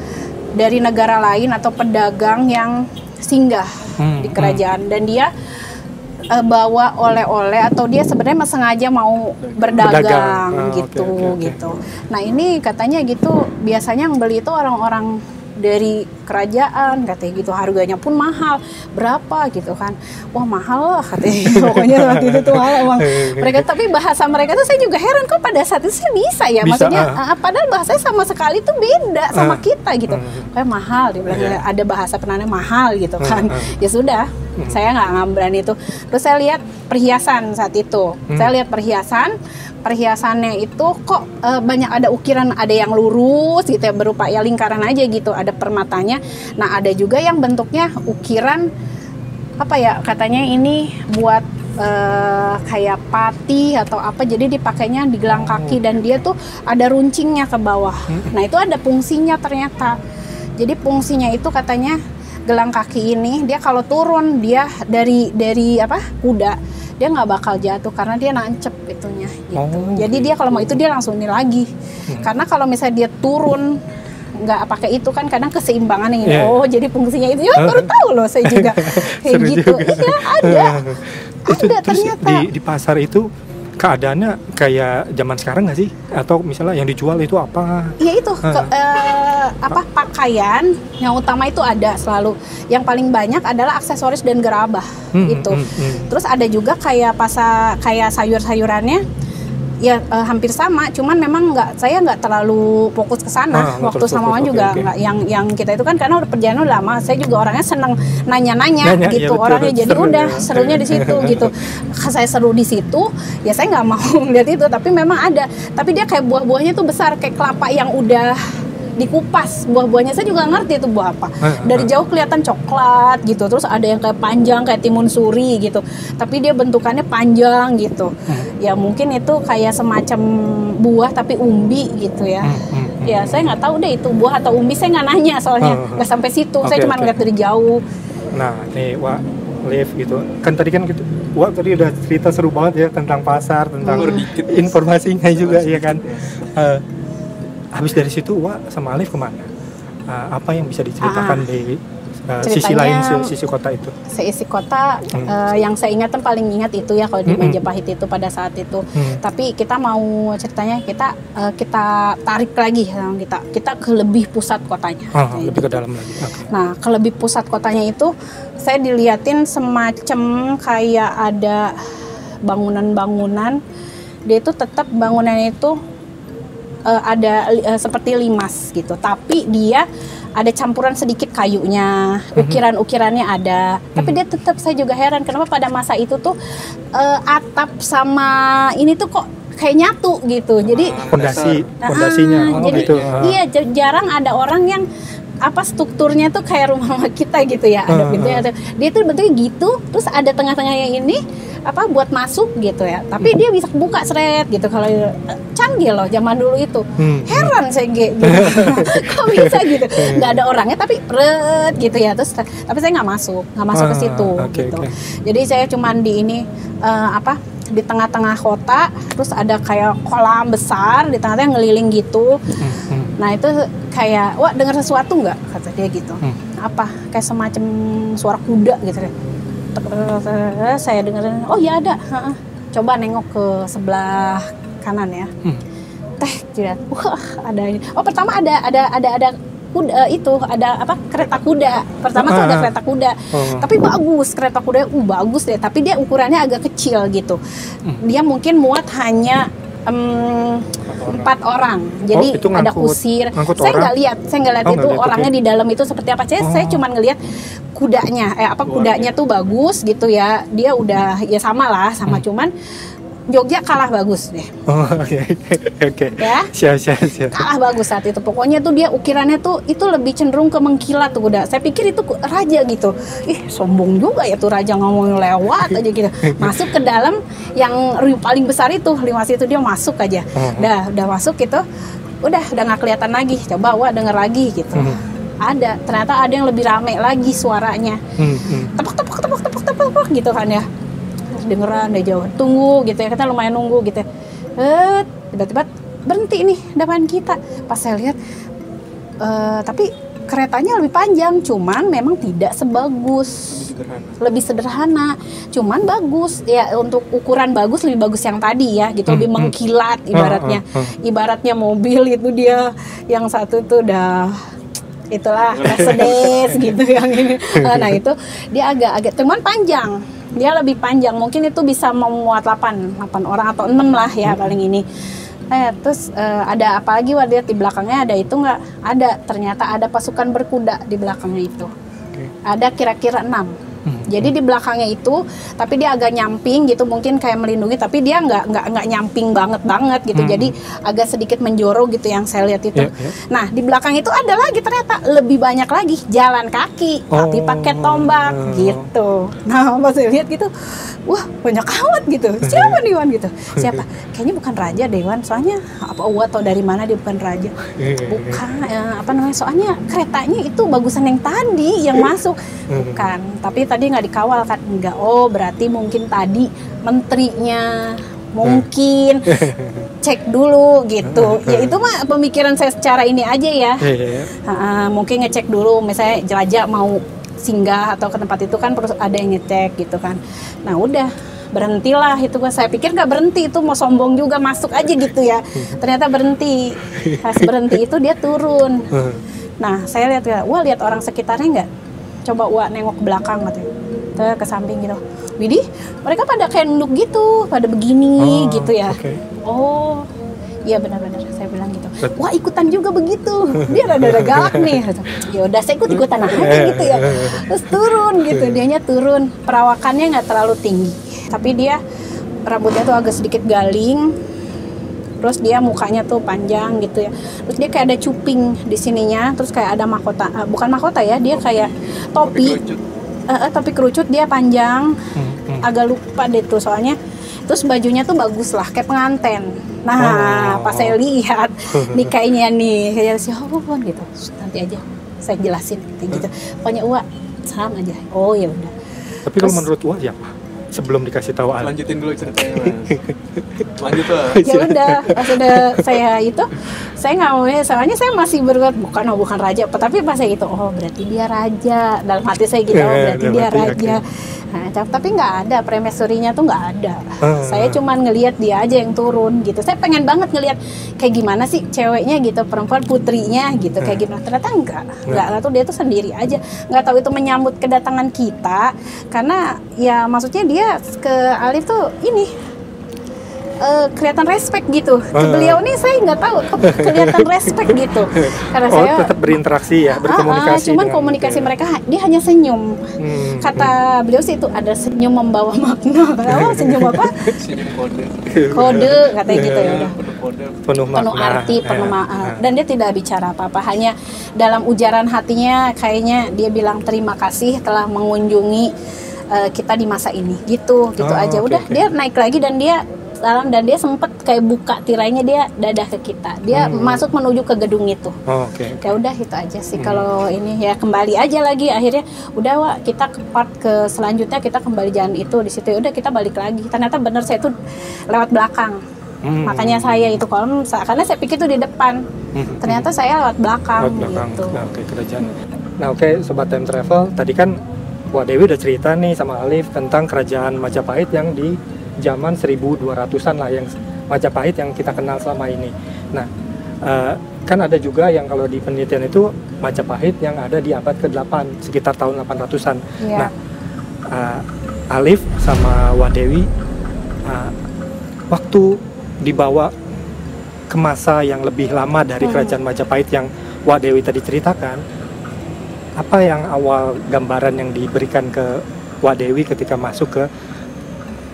dari negara lain atau pedagang yang singgah di kerajaan dan dia bawa oleh-oleh atau dia sebenarnya sengaja mau berdagang gitu. Nah ini katanya gitu, biasanya yang beli itu orang-orang dari kerajaan katanya gitu, harganya pun mahal, berapa gitu kan. Wah mahal lah katanya. Pokoknya waktu itu tuh mahal emang. Mereka, tapi bahasa mereka tuh saya juga heran kok pada saat itu saya bisa ya. Maksudnya padahal bahasanya sama sekali tuh beda sama kita gitu. Kayak mahal, dia bilang ada bahasa penanya mahal gitu kan. Ya sudah, saya nggak berani itu. Terus saya lihat perhiasan saat itu. Saya lihat perhiasannya itu kok banyak ada ukiran, ada yang lurus gitu ya, berupa ya lingkaran aja gitu, ada permatanya. Nah ada juga yang bentuknya ukiran apa ya, katanya ini buat kayak pati atau apa, jadi dipakainya di gelang kaki dan dia tuh ada runcingnya ke bawah. Nah itu ada fungsinya ternyata. Jadi fungsinya itu katanya gelang kaki ini dia kalau turun dia dari apa kuda, dia nggak bakal jatuh karena dia nancep itunya gitu. Jadi dia kalau mau itu dia langsung ini lagi. Karena kalau misalnya dia turun nggak pakai itu kan kadang keseimbangan ini. Jadi fungsinya itu ya baru tahu loh saya juga kayak gitu. Iya ada. Itu ada ternyata di pasar itu keadaannya kayak zaman sekarang nggak sih? Atau misalnya yang dijual itu apa? Iya itu pakaian yang utama itu ada selalu. Yang paling banyak adalah aksesoris dan gerabah itu. Terus ada juga kayak kayak sayur-sayurannya Ya hampir sama, cuman memang saya nggak terlalu fokus ke sana. Waktu sama Wawan juga nggak yang kita itu kan karena udah perjalanan udah lama. Saya juga orangnya senang nanya-nanya gitu, ya, orangnya jadi udah serunya di situ gitu. Saya seru di situ, ya saya nggak mau lihat itu. Tapi memang ada, tapi dia kayak buah-buahnya tuh besar kayak kelapa yang udah dikupas. Buah-buahnya saya juga ngerti itu buah apa. Dari jauh kelihatan coklat gitu. Terus ada yang kayak panjang kayak timun suri gitu. Tapi dia bentukannya panjang gitu. Ya mungkin itu kayak semacam buah tapi umbi gitu ya. Ya saya nggak tahu deh itu buah atau umbi, saya nggak nanya soalnya. Nggak sampai situ. Saya cuma ngeliat dari jauh. Nah, nih Wak Live gitu. Kan tadi kan gitu. Wak tadi udah cerita seru banget ya tentang pasar, tentang informasinya juga ya kan. Habis dari situ Wak sama Alif kemana? Apa yang bisa diceritakan di sisi lain, sisi kota itu? Sisi kota yang saya ingat paling ingat itu ya kalau di Majapahit itu pada saat itu. Tapi kita mau ceritanya kita tarik lagi, kita ke lebih pusat kotanya. Lebih ke dalam lagi. Okay. Nah, ke lebih pusat kotanya itu saya diliatin semacam kayak ada bangunan-bangunan. Dia itu tetap bangunannya itu ada seperti limas gitu, tapi dia ada campuran sedikit kayunya, ukiran-ukirannya ada, tapi dia tetap, saya juga heran kenapa pada masa itu tuh atap sama ini tuh kok kayak nyatu gitu, jadi fondasinya, jadi gitu. Iya jarang ada orang yang apa strukturnya tuh kayak rumah kita gitu ya, ada pintunya, dia tuh bentuknya gitu, terus ada tengah-tengahnya ini apa buat masuk gitu ya, tapi dia bisa buka seret gitu. Kalau canggih loh zaman dulu itu, heran saya gitu. Kok bisa gitu, nggak ada orangnya tapi ret gitu ya, terus tapi saya nggak masuk ke situ gitu. Jadi saya cuman di ini di tengah-tengah kota, terus ada kayak kolam besar di tengah-tengah ngeliling gitu. Nah itu kayak, wah dengar sesuatu nggak, kata dia gitu. Apa kayak semacam suara kuda gitu deh. Saya dengerin, oh ya ada. Coba nengok ke sebelah kanan ya. Lihat, wah ada ini. Oh pertama ada kuda itu, ada apa, kereta kuda. Pertama tuh ada kereta kuda. Tapi bagus kereta kuda, bagus deh. Tapi dia ukurannya agak kecil gitu. Dia mungkin muat hanya 4 orang. Jadi ada kusir. Saya nggak lihat itu orangnya di dalam itu seperti apa. Saya cuma ngelihat kudanya. Kudanya tuh bagus gitu ya. Dia udah ya sama lah, cuman Jogja kalah bagus deh. Oke. Ya. Siap. Kalah bagus saat itu. Pokoknya tuh dia ukirannya tuh itu lebih cenderung ke mengkilat tuh kuda. Saya pikir itu raja gitu. Sombong juga ya tuh raja, ngomong lewat aja gitu. Masuk ke dalam yang paling besar itu, limas itu dia masuk aja. Udah masuk gitu. Udah nggak kelihatan lagi. Coba denger lagi gitu. Ternyata ada yang lebih rame lagi suaranya. Tepuk gitu kan ya. Dengeran dari jauh, tunggu gitu ya, kita lumayan nunggu gitu ya. Tiba-tiba berhenti nih depan kita. Pas saya lihat tapi keretanya lebih panjang, cuman memang tidak sebagus, lebih sederhana, cuman bagus ya, untuk ukuran bagus, lebih bagus yang tadi ya gitu, lebih mengkilat ibaratnya mobil itu dia yang satu tuh udah itulah Mercedes gitu yang ini. Nah itu dia agak cuman panjang. Dia lebih panjang, mungkin itu bisa memuat 8 orang atau 6 lah ya paling ini. Terus ada apa lagi, lihat di belakangnya ada itu nggak? Ada, ternyata ada pasukan berkuda di belakangnya itu. Ada kira-kira 6. Jadi di belakangnya itu, tapi dia agak nyamping gitu, mungkin kayak melindungi, tapi dia nggak nyamping banget gitu. Jadi agak sedikit menjorok gitu yang saya lihat itu. Nah di belakang itu ada lagi ternyata lebih banyak lagi jalan kaki, tapi pakai tombak gitu. Nah pas saya lihat gitu, wah banyak amat gitu. Siapa nih Wan gitu? Siapa? Kayaknya bukan raja deh Wan. Soalnya apa atau dari mana dia bukan raja? Bukan. Soalnya keretanya itu bagusan yang tadi yang masuk. Bukan. Tapi tadi nggak dikawal kan? Enggak. Oh berarti mungkin tadi menterinya mungkin cek dulu gitu. Ya itu mah pemikiran saya secara ini aja ya. Mungkin ngecek dulu, misalnya raja mau singgah atau ke tempat itu kan perlu ada yang ngecek gitu kan. Nah udah berhentilah itu, saya pikir nggak berhenti, itu mau sombong juga masuk aja gitu ya. Ternyata berhenti. Pas berhenti itu dia turun. Nah saya lihat, lihat orang sekitarnya nggak? Coba nengok ke belakang katanya, ke samping gitu. Widih, mereka pada kayak nunduk gitu, pada begini gitu ya. Oh, iya benar-benar saya bilang gitu. Wah ikutan juga begitu. Dia rada-rada galak nih. Ya udah saya ikut-ikutan aja gitu ya. Terus turun gitu, dianya turun. Perawakannya nggak terlalu tinggi, tapi dia rambutnya tuh agak sedikit galing. Terus dia mukanya tuh panjang gitu ya. Terus dia kayak ada cuping di sininya. Terus kayak ada mahkota, bukan mahkota ya, dia kayak topi. Topi kerucut dia panjang. Agak lupa deh tuh soalnya. Terus bajunya tuh bagus lah, kayak pengantin. Nah, pas saya lihat nih kayaknya nih, kayak si gitu. Nanti aja saya jelasin gitu. Pokoknya Uwa salam aja. Oh ya udah. Tapi kalau menurut Uwa siapa? Sebelum dikasih tahu Alif. Lanjutin dulu ceritanya, Mas. Lanjut lah. Ya udah, pas udah saya itu, saya nggak mau ya, soalnya saya masih berbuat bukan raja, tapi pas saya gitu, oh berarti dia raja. Dalam hati saya gitu, oh berarti dia raja. Nah, tapi nggak ada, permaisurinya tuh nggak ada. Saya cuman ngelihat dia aja yang turun gitu. Saya pengen banget ngelihat kayak gimana sih ceweknya gitu, perempuan putrinya gitu, kayak gimana. Ternyata nggak tuh dia tuh sendiri aja. Nggak tahu itu menyambut kedatangan kita, karena ya maksudnya dia ke Alif tuh ini kelihatan respect gitu. Ke beliau nih saya nggak tahu, kelihatan respect gitu. Karena saya tetap berinteraksi ya, berkomunikasi. Cuman komunikasi mereka dia hanya senyum. Kata beliau sih itu ada senyum membawa makna. Kenapa senyum apa? Senyum kode. Kode katanya gitu ya. Penuh arti, penuh maaf. Dan dia tidak bicara apa-apa, hanya dalam ujaran hatinya kayaknya dia bilang terima kasih telah mengunjungi kita di masa ini. Gitu aja. Udah dia naik lagi dan dia salam, dan dia sempet kayak buka tirainya, dia dadah ke kita, dia masuk menuju ke gedung itu. Ya udah itu aja sih. Kalau ini ya kembali aja lagi akhirnya udah Wak, kita ke part ke selanjutnya, kita kembali jalan itu di situ. Ya udah kita balik lagi, ternyata bener saya tuh lewat belakang. Makanya saya itu kolom, karena saya pikir itu di depan, ternyata saya lewat belakang. Gitu. Kerajaan. Nah Sobat Time Travel, tadi kan Wak Dewi udah cerita nih sama Alif tentang kerajaan Majapahit yang di zaman 1200-an lah, yang Majapahit yang kita kenal selama ini. Nah, kan ada juga yang kalau di penelitian itu Majapahit yang ada di abad ke-8, sekitar tahun 800-an. Yeah. Nah, Alif sama Wak Dewi waktu dibawa ke masa yang lebih lama dari kerajaan Majapahit yang Wak Dewi tadi ceritakan, apa yang awal gambaran yang diberikan ke Wak Dewi ketika masuk ke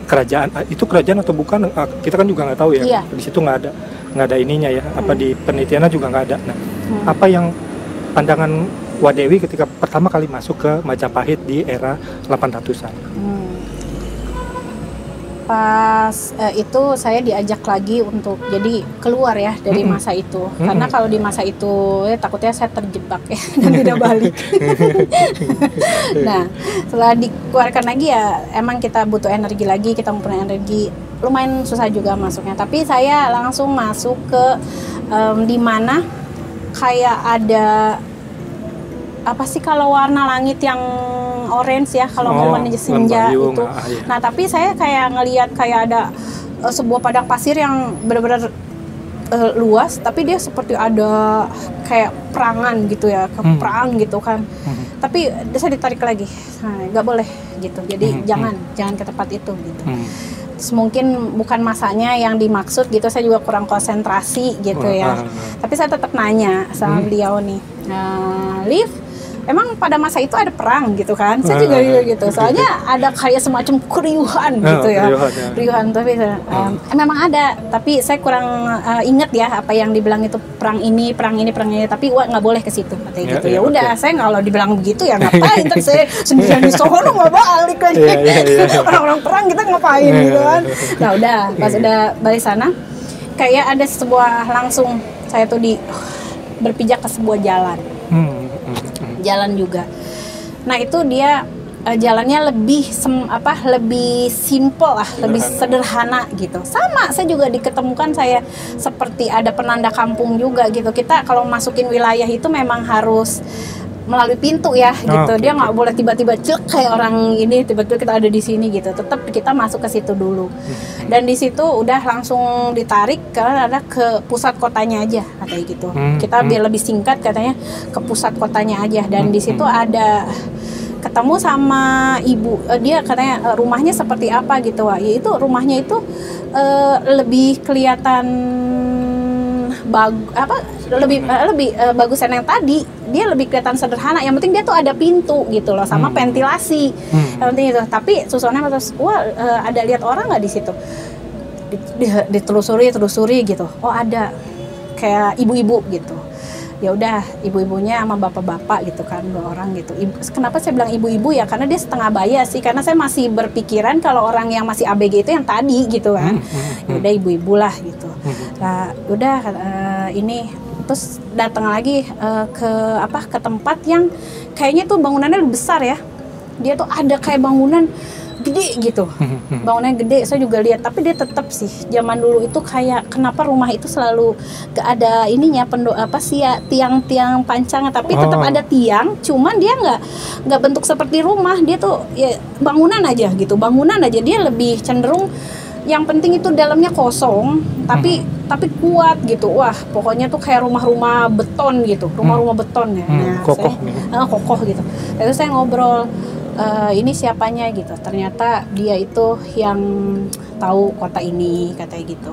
kerajaan itu kerajaan atau bukan, kita kan juga nggak tahu ya. Iya. Di situ nggak ada ininya ya, apa di penelitiannya juga nggak ada. Nah, apa yang pandangan Wak Dewi ketika pertama kali masuk ke Majapahit di era 800-an? Pas itu saya diajak lagi untuk jadi keluar ya dari masa itu, karena kalau di masa itu takutnya saya terjebak ya dan tidak balik. Nah setelah dikeluarkan lagi ya emang kita butuh energi lagi, kita mempunyai energi, lumayan susah juga masuknya. Tapi saya langsung masuk ke di mana kayak ada apa sih kalau warna langit yang orange ya, kalau mau menuju senja itu. Nah tapi saya kayak ngelihat kayak ada sebuah padang pasir yang benar-benar luas, tapi dia seperti ada kayak perangan gitu ya, perang gitu kan. Tapi saya ditarik lagi, nah, nggak boleh gitu. Jadi jangan ke tempat itu gitu. Terus mungkin bukan masanya yang dimaksud gitu, saya juga kurang konsentrasi gitu ya. Tapi saya tetap nanya sama beliau nih, Liv, emang pada masa itu ada perang gitu kan? Saya juga gitu. Soalnya ada kayak semacam keriuhan gitu ya. Keriuhan, tapi memang ada. Tapi saya kurang ingat ya apa yang dibilang itu perang ini. Tapi Wak nggak boleh ke situ katanya gitu. Ya udah, saya kalau dibilang begitu ya ngapain? Terus saya sendirian di sono nggak balik lagi. Orang-orang perang kita ngapain gitu kan? Nah udah, pas udah balik sana, kayak ada sebuah langsung saya tuh berpijak ke sebuah jalan. Jalan juga. Nah itu dia jalannya lebih lebih simple lah, lebih sederhana gitu. Sama saya juga diketemukan saya seperti ada penanda kampung juga gitu. Kita kalau masukin wilayah itu memang harus melalui pintu ya gitu. Dia nggak boleh tiba-tiba kayak orang ini tiba-tiba kita ada di sini gitu. Tetap kita masuk ke situ dulu. Dan di situ udah langsung ditarik karena ada ke pusat kotanya aja katanya gitu. Kita biar lebih singkat katanya ke pusat kotanya aja. Dan di situ ada ketemu sama ibu, dia katanya rumahnya seperti apa gitu, Wak. Yaitu rumahnya itu lebih kelihatan lebih bagusan yang tadi. Dia lebih kelihatan sederhana. Yang penting dia tuh ada pintu gitu loh, sama ventilasi. Yang penting itu. Tapi susunnya terus, ada lihat orang nggak di situ? Ditelusuri gitu. Oh ada, kayak ibu-ibu gitu. Ya udah, ibu-ibunya sama bapak-bapak gitu kan, 2 orang gitu. Kenapa saya bilang ibu-ibu ya? Karena dia setengah baya sih. Karena saya masih berpikiran kalau orang yang masih ABG itu yang tadi gitu kan. Ya udah ibu-ibu lah gitu. Nah, udah ini terus datang lagi ke tempat yang kayaknya tuh bangunannya lebih besar ya. Dia tuh ada kayak bangunan gede gitu, bangunannya gede. Saya juga lihat, tapi dia tetap sih zaman dulu itu kayak kenapa rumah itu selalu gak ada ininya tiang-tiang pancang, tapi tetap ada tiang, cuman dia nggak bentuk seperti rumah. Dia tuh ya bangunan aja gitu, bangunan aja. Dia lebih cenderung yang penting itu dalamnya kosong, tapi kuat gitu. Wah, pokoknya tuh kayak rumah-rumah beton gitu, rumah-rumah beton ya. Nah, kokoh kokoh gitu. Lalu saya ngobrol, ini siapanya gitu. Ternyata dia itu yang tahu kota ini, katanya gitu.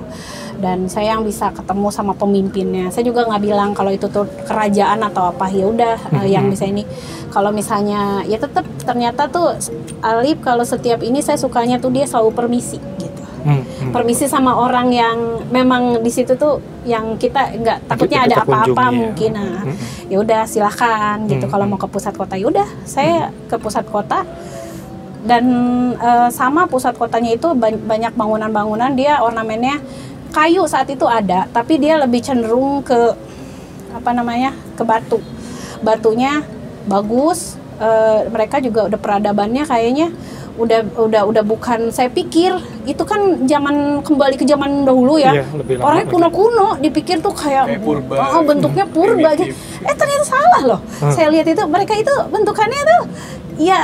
Dan saya yang bisa ketemu sama pemimpinnya. Saya juga nggak bilang kalau itu tuh kerajaan atau apa. Ya udah, yang bisa ini. Kalau misalnya ya tetap ternyata tuh Alif kalau setiap ini saya sukanya tuh dia selalu permisi gitu. Permisi sama orang yang memang di situ tuh yang kita nggak takutnya ada apa-apa mungkin. Nah, ya udah silakan gitu. Kalau mau ke pusat kota, ya udah saya ke pusat kota. Dan sama pusat kotanya itu banyak bangunan-bangunan, dia ornamennya kayu saat itu ada, tapi dia lebih cenderung ke ke batu. Batunya bagus. Mereka juga udah peradabannya kayaknya udah bukan, saya pikir itu kan kembali ke zaman dahulu ya. Orangnya kuno-kuno, dipikir tuh kayak purba, bentuknya purba aja. Ternyata salah loh. Saya lihat itu mereka itu bentukannya tuh ya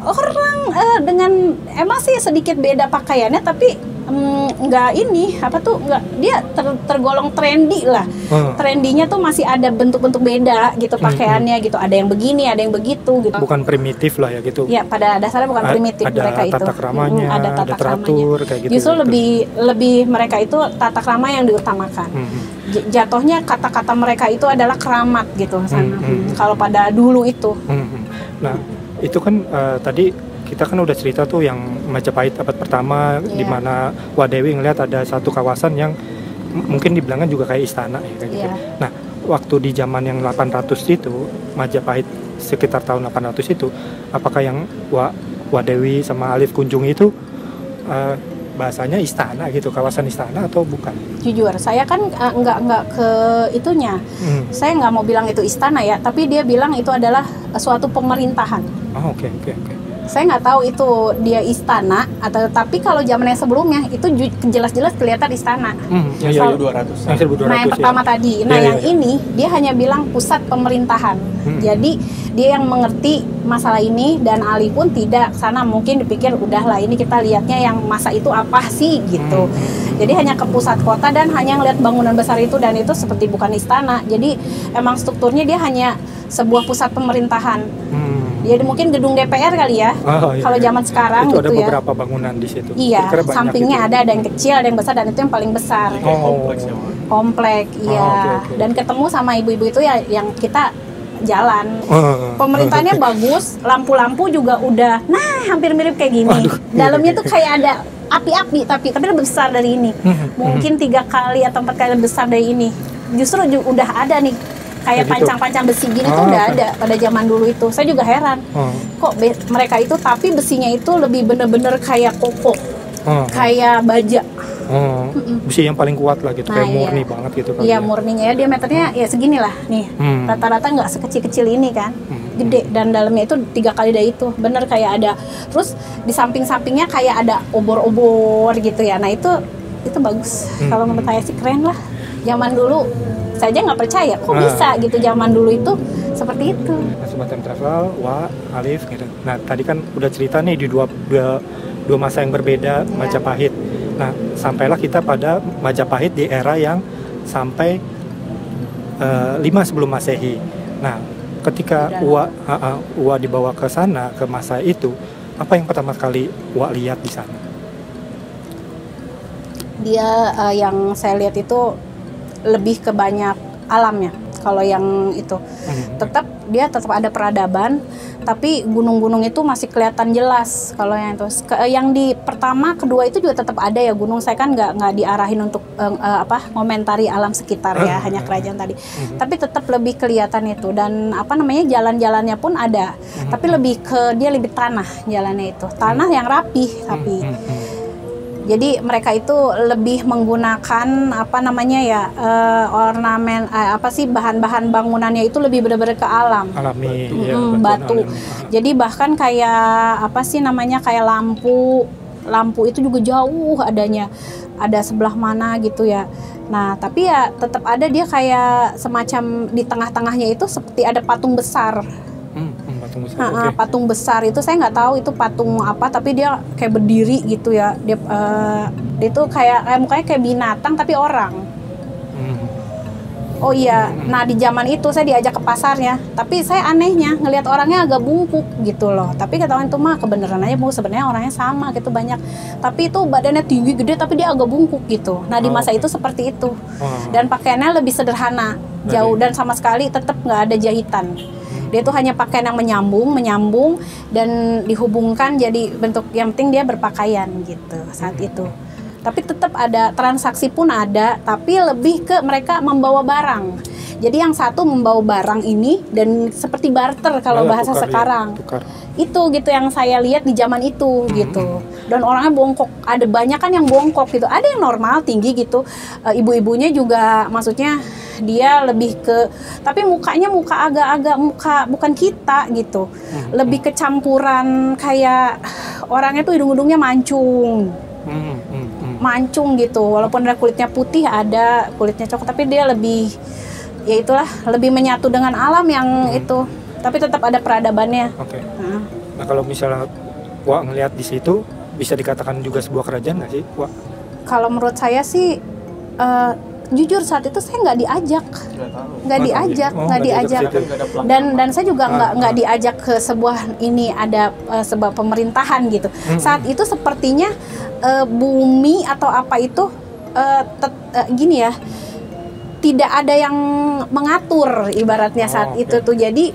orang dengan emang sih sedikit beda pakaiannya, tapi nggak dia tergolong trendy lah. Trendinya tuh masih ada bentuk-bentuk beda gitu pakaiannya gitu. Ada yang begini, ada yang begitu gitu. Bukan primitif lah ya gitu. Ya pada dasarnya bukan primitif mereka itu. Tata keramanya, ada teratur kayak gitu. Justru lebih mereka itu tata krama yang diutamakan. Jatuhnya kata-kata mereka itu adalah keramat gitu sana. Kalau pada dulu itu. Nah, itu kan tadi kita kan udah cerita tuh yang Majapahit abad pertama, di mana Wadewi ngelihat ada satu kawasan yang mungkin dibilangnya juga kayak istana ya, kayak gitu. Nah, waktu di zaman yang 800 itu, Majapahit sekitar tahun 800 itu, apakah yang Wadewi sama Alif kunjungi itu bahasanya istana gitu, kawasan istana atau bukan? Jujur, saya kan nggak ke itunya. Saya nggak mau bilang itu istana ya, tapi dia bilang itu adalah suatu pemerintahan. Oh, oke. Saya nggak tahu itu dia istana atau, tapi kalau zaman yang sebelumnya itu jelas-jelas kelihatan istana. Yang 1200. Nah, yang pertama tadi. Nah, yang ini dia hanya bilang pusat pemerintahan. Jadi dia yang mengerti masalah ini, dan Ali pun tidak sana, mungkin dipikir udahlah ini kita lihatnya yang masa itu apa sih gitu. Jadi hanya ke pusat kota dan hanya ngeliat bangunan besar itu, dan itu seperti bukan istana. Jadi emang strukturnya dia hanya sebuah pusat pemerintahan. Jadi mungkin gedung DPR kali ya. Kalau zaman sekarang itu gitu ada ya. beberapa bangunan di situ. Iya, sampingnya gitu. Ada yang kecil, ada yang besar, dan itu yang paling besar. Komplek, iya. Okay. Dan ketemu sama ibu-ibu itu ya yang kita jalan. Pemerintahnya bagus, lampu-lampu juga udah hampir mirip kayak gini. Dalamnya tuh kayak ada api-api, tapi lebih besar dari ini. Mungkin 3 kali atau 4 kali lebih besar dari ini. Justru udah ada nih kayak pancang-pancang besi gini tuh udah ada pada zaman dulu itu. Saya juga heran, kok mereka itu tapi besinya itu lebih bener-bener kayak kokoh, kayak baja. Besi yang paling kuat lah gitu, kayak murni banget gitu kan. Iya, murninya ya, diameternya ya segini lah nih. Rata-rata nggak sekecil-kecil ini kan, gede, dan dalamnya itu 3 kali dari itu, bener kayak ada. Terus di samping-sampingnya kayak ada obor-obor gitu ya. Nah itu bagus. Kalau menurut saya sih keren lah. Zaman dulu saya aja nggak percaya kok bisa gitu zaman dulu itu seperti itu. Nah, Sobat Time Travel, Alif gitu. Nah tadi kan udah cerita nih di dua masa yang berbeda Majapahit. Nah sampailah kita pada Majapahit di era yang sampai 5 sebelum Masehi. Nah ketika Uwa dibawa ke sana, ke masa itu, apa yang pertama kali Uwa lihat di sana? Dia yang saya lihat itu lebih ke banyak alamnya. Kalau yang itu tetap ada peradaban, tapi gunung-gunung itu masih kelihatan jelas. Kalau yang itu, yang di pertama, kedua itu juga tetap ada ya gunung. Saya kan nggak diarahin untuk komentari alam sekitar ya, hanya kerajaan tadi. Tapi tetap lebih kelihatan itu, dan jalan-jalannya pun ada. Tapi dia lebih tanah jalannya itu, tanah yang rapih tapi. Jadi mereka itu lebih menggunakan ornamen bahan-bahan bangunannya itu lebih benar-benar ke alam. Alami, batu. Jadi bahkan kayak kayak lampu itu juga jauh adanya. Ada sebelah mana gitu ya. Nah, tapi ya tetap ada dia kayak semacam di tengah-tengahnya itu seperti ada patung besar. Patung besar itu saya nggak tahu itu patung apa, tapi dia kayak berdiri gitu ya. Dia itu kayak mukanya kayak binatang tapi orang. Oh iya, nah di zaman itu saya diajak ke pasarnya, tapi saya anehnya ngelihat orangnya agak bungkuk gitu loh. Tapi ketahuan itu mah kebenaran aja, sebenarnya orangnya sama gitu banyak. Tapi itu badannya tinggi gede tapi dia agak bungkuk gitu. Nah di masa itu seperti itu. Dan pakaiannya lebih sederhana, jauh, dan sama sekali tetap nggak ada jahitan. Dia tuh hanya pakaian yang menyambung dan dihubungkan jadi bentuk, yang penting dia berpakaian gitu saat itu. Tapi tetap ada transaksi pun ada, tapi lebih ke mereka membawa barang. Jadi yang satu membawa barang ini dan seperti barter kalau bahasa sekarang. Itu gitu yang saya lihat di zaman itu gitu. Dan orangnya bongkok, ada banyak kan yang bongkok gitu. Ada yang normal tinggi gitu. Ibu-ibunya juga maksudnya dia lebih ke, tapi mukanya agak-agak bukan kita gitu. Lebih kecampuran kayak orangnya tuh hidung-hidungnya mancung gitu, walaupun ada kulitnya putih, ada kulitnya coklat, tapi dia lebih, ya itulah, lebih menyatu dengan alam yang itu, tapi tetap ada peradabannya. Nah kalau misalnya Wak ngelihat di situ, bisa dikatakan juga sebuah kerajaan nggak sih, Wak? Kalau menurut saya sih, jujur saat itu saya nggak diajak, dan saya juga nggak diajak ke sebuah sebuah pemerintahan gitu. Saat itu sepertinya bumi atau apa itu gini ya, tidak ada yang mengatur ibaratnya saat itu tuh. Jadi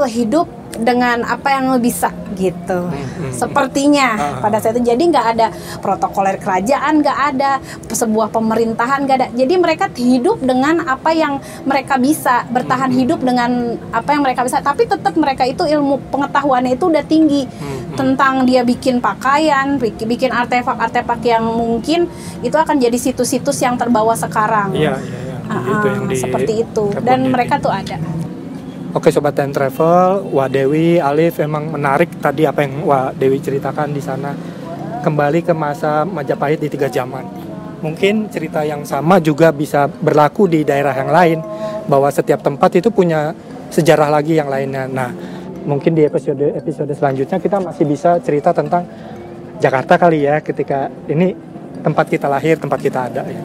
hidup dengan apa yang lo bisa gitu, sepertinya pada saat itu. Jadi nggak ada protokoler kerajaan, nggak ada sebuah pemerintahan, nggak ada. Jadi mereka hidup dengan apa yang mereka bisa, bertahan hidup dengan apa yang mereka bisa. Tapi tetap mereka itu ilmu pengetahuannya itu udah tinggi tentang dia bikin pakaian, bikin artefak-artefak yang mungkin itu akan jadi situs-situs yang terbawa sekarang. Seperti itu. Dan mereka tuh ada. Oke Sobat Time Travel, Wak Dewi, Alif, emang menarik tadi apa yang Wak Dewi ceritakan di sana. Kembali ke masa Majapahit di 3 zaman. Mungkin cerita yang sama juga bisa berlaku di daerah yang lain, bahwa setiap tempat itu punya sejarah lagi yang lainnya. Nah, mungkin di episode selanjutnya kita masih bisa cerita tentang Jakarta kali ya, ketika ini tempat kita lahir, tempat kita ada ya.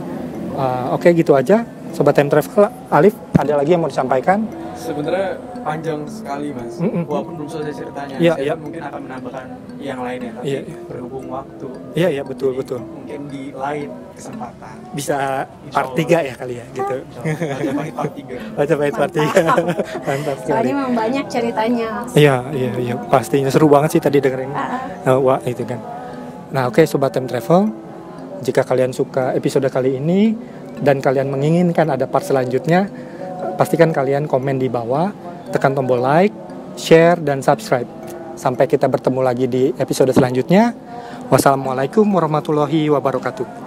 Oke, gitu aja. Sobat Time Travel, Alif, ada lagi yang mau disampaikan? Sebenarnya panjang sekali Mas, walaupun belum selesai ceritanya. Saya mungkin akan menambahkan yang lainnya, tapi berhubung waktu. Iya, betul. Mungkin di lain kesempatan. Bisa part 3 ya kali ya, gitu. Majapahit part 3. Majapahit part 3. Mantap sekali. Soalnya memang banyak ceritanya. Iya, pastinya seru banget sih tadi dengerin. Wah, itu kan. Nah, oke Sobat Time Travel, jika kalian suka episode kali ini dan kalian menginginkan ada part selanjutnya, pastikan kalian komen di bawah, tekan tombol like, share, dan subscribe. Sampai kita bertemu lagi di episode selanjutnya. Wassalamualaikum warahmatullahi wabarakatuh.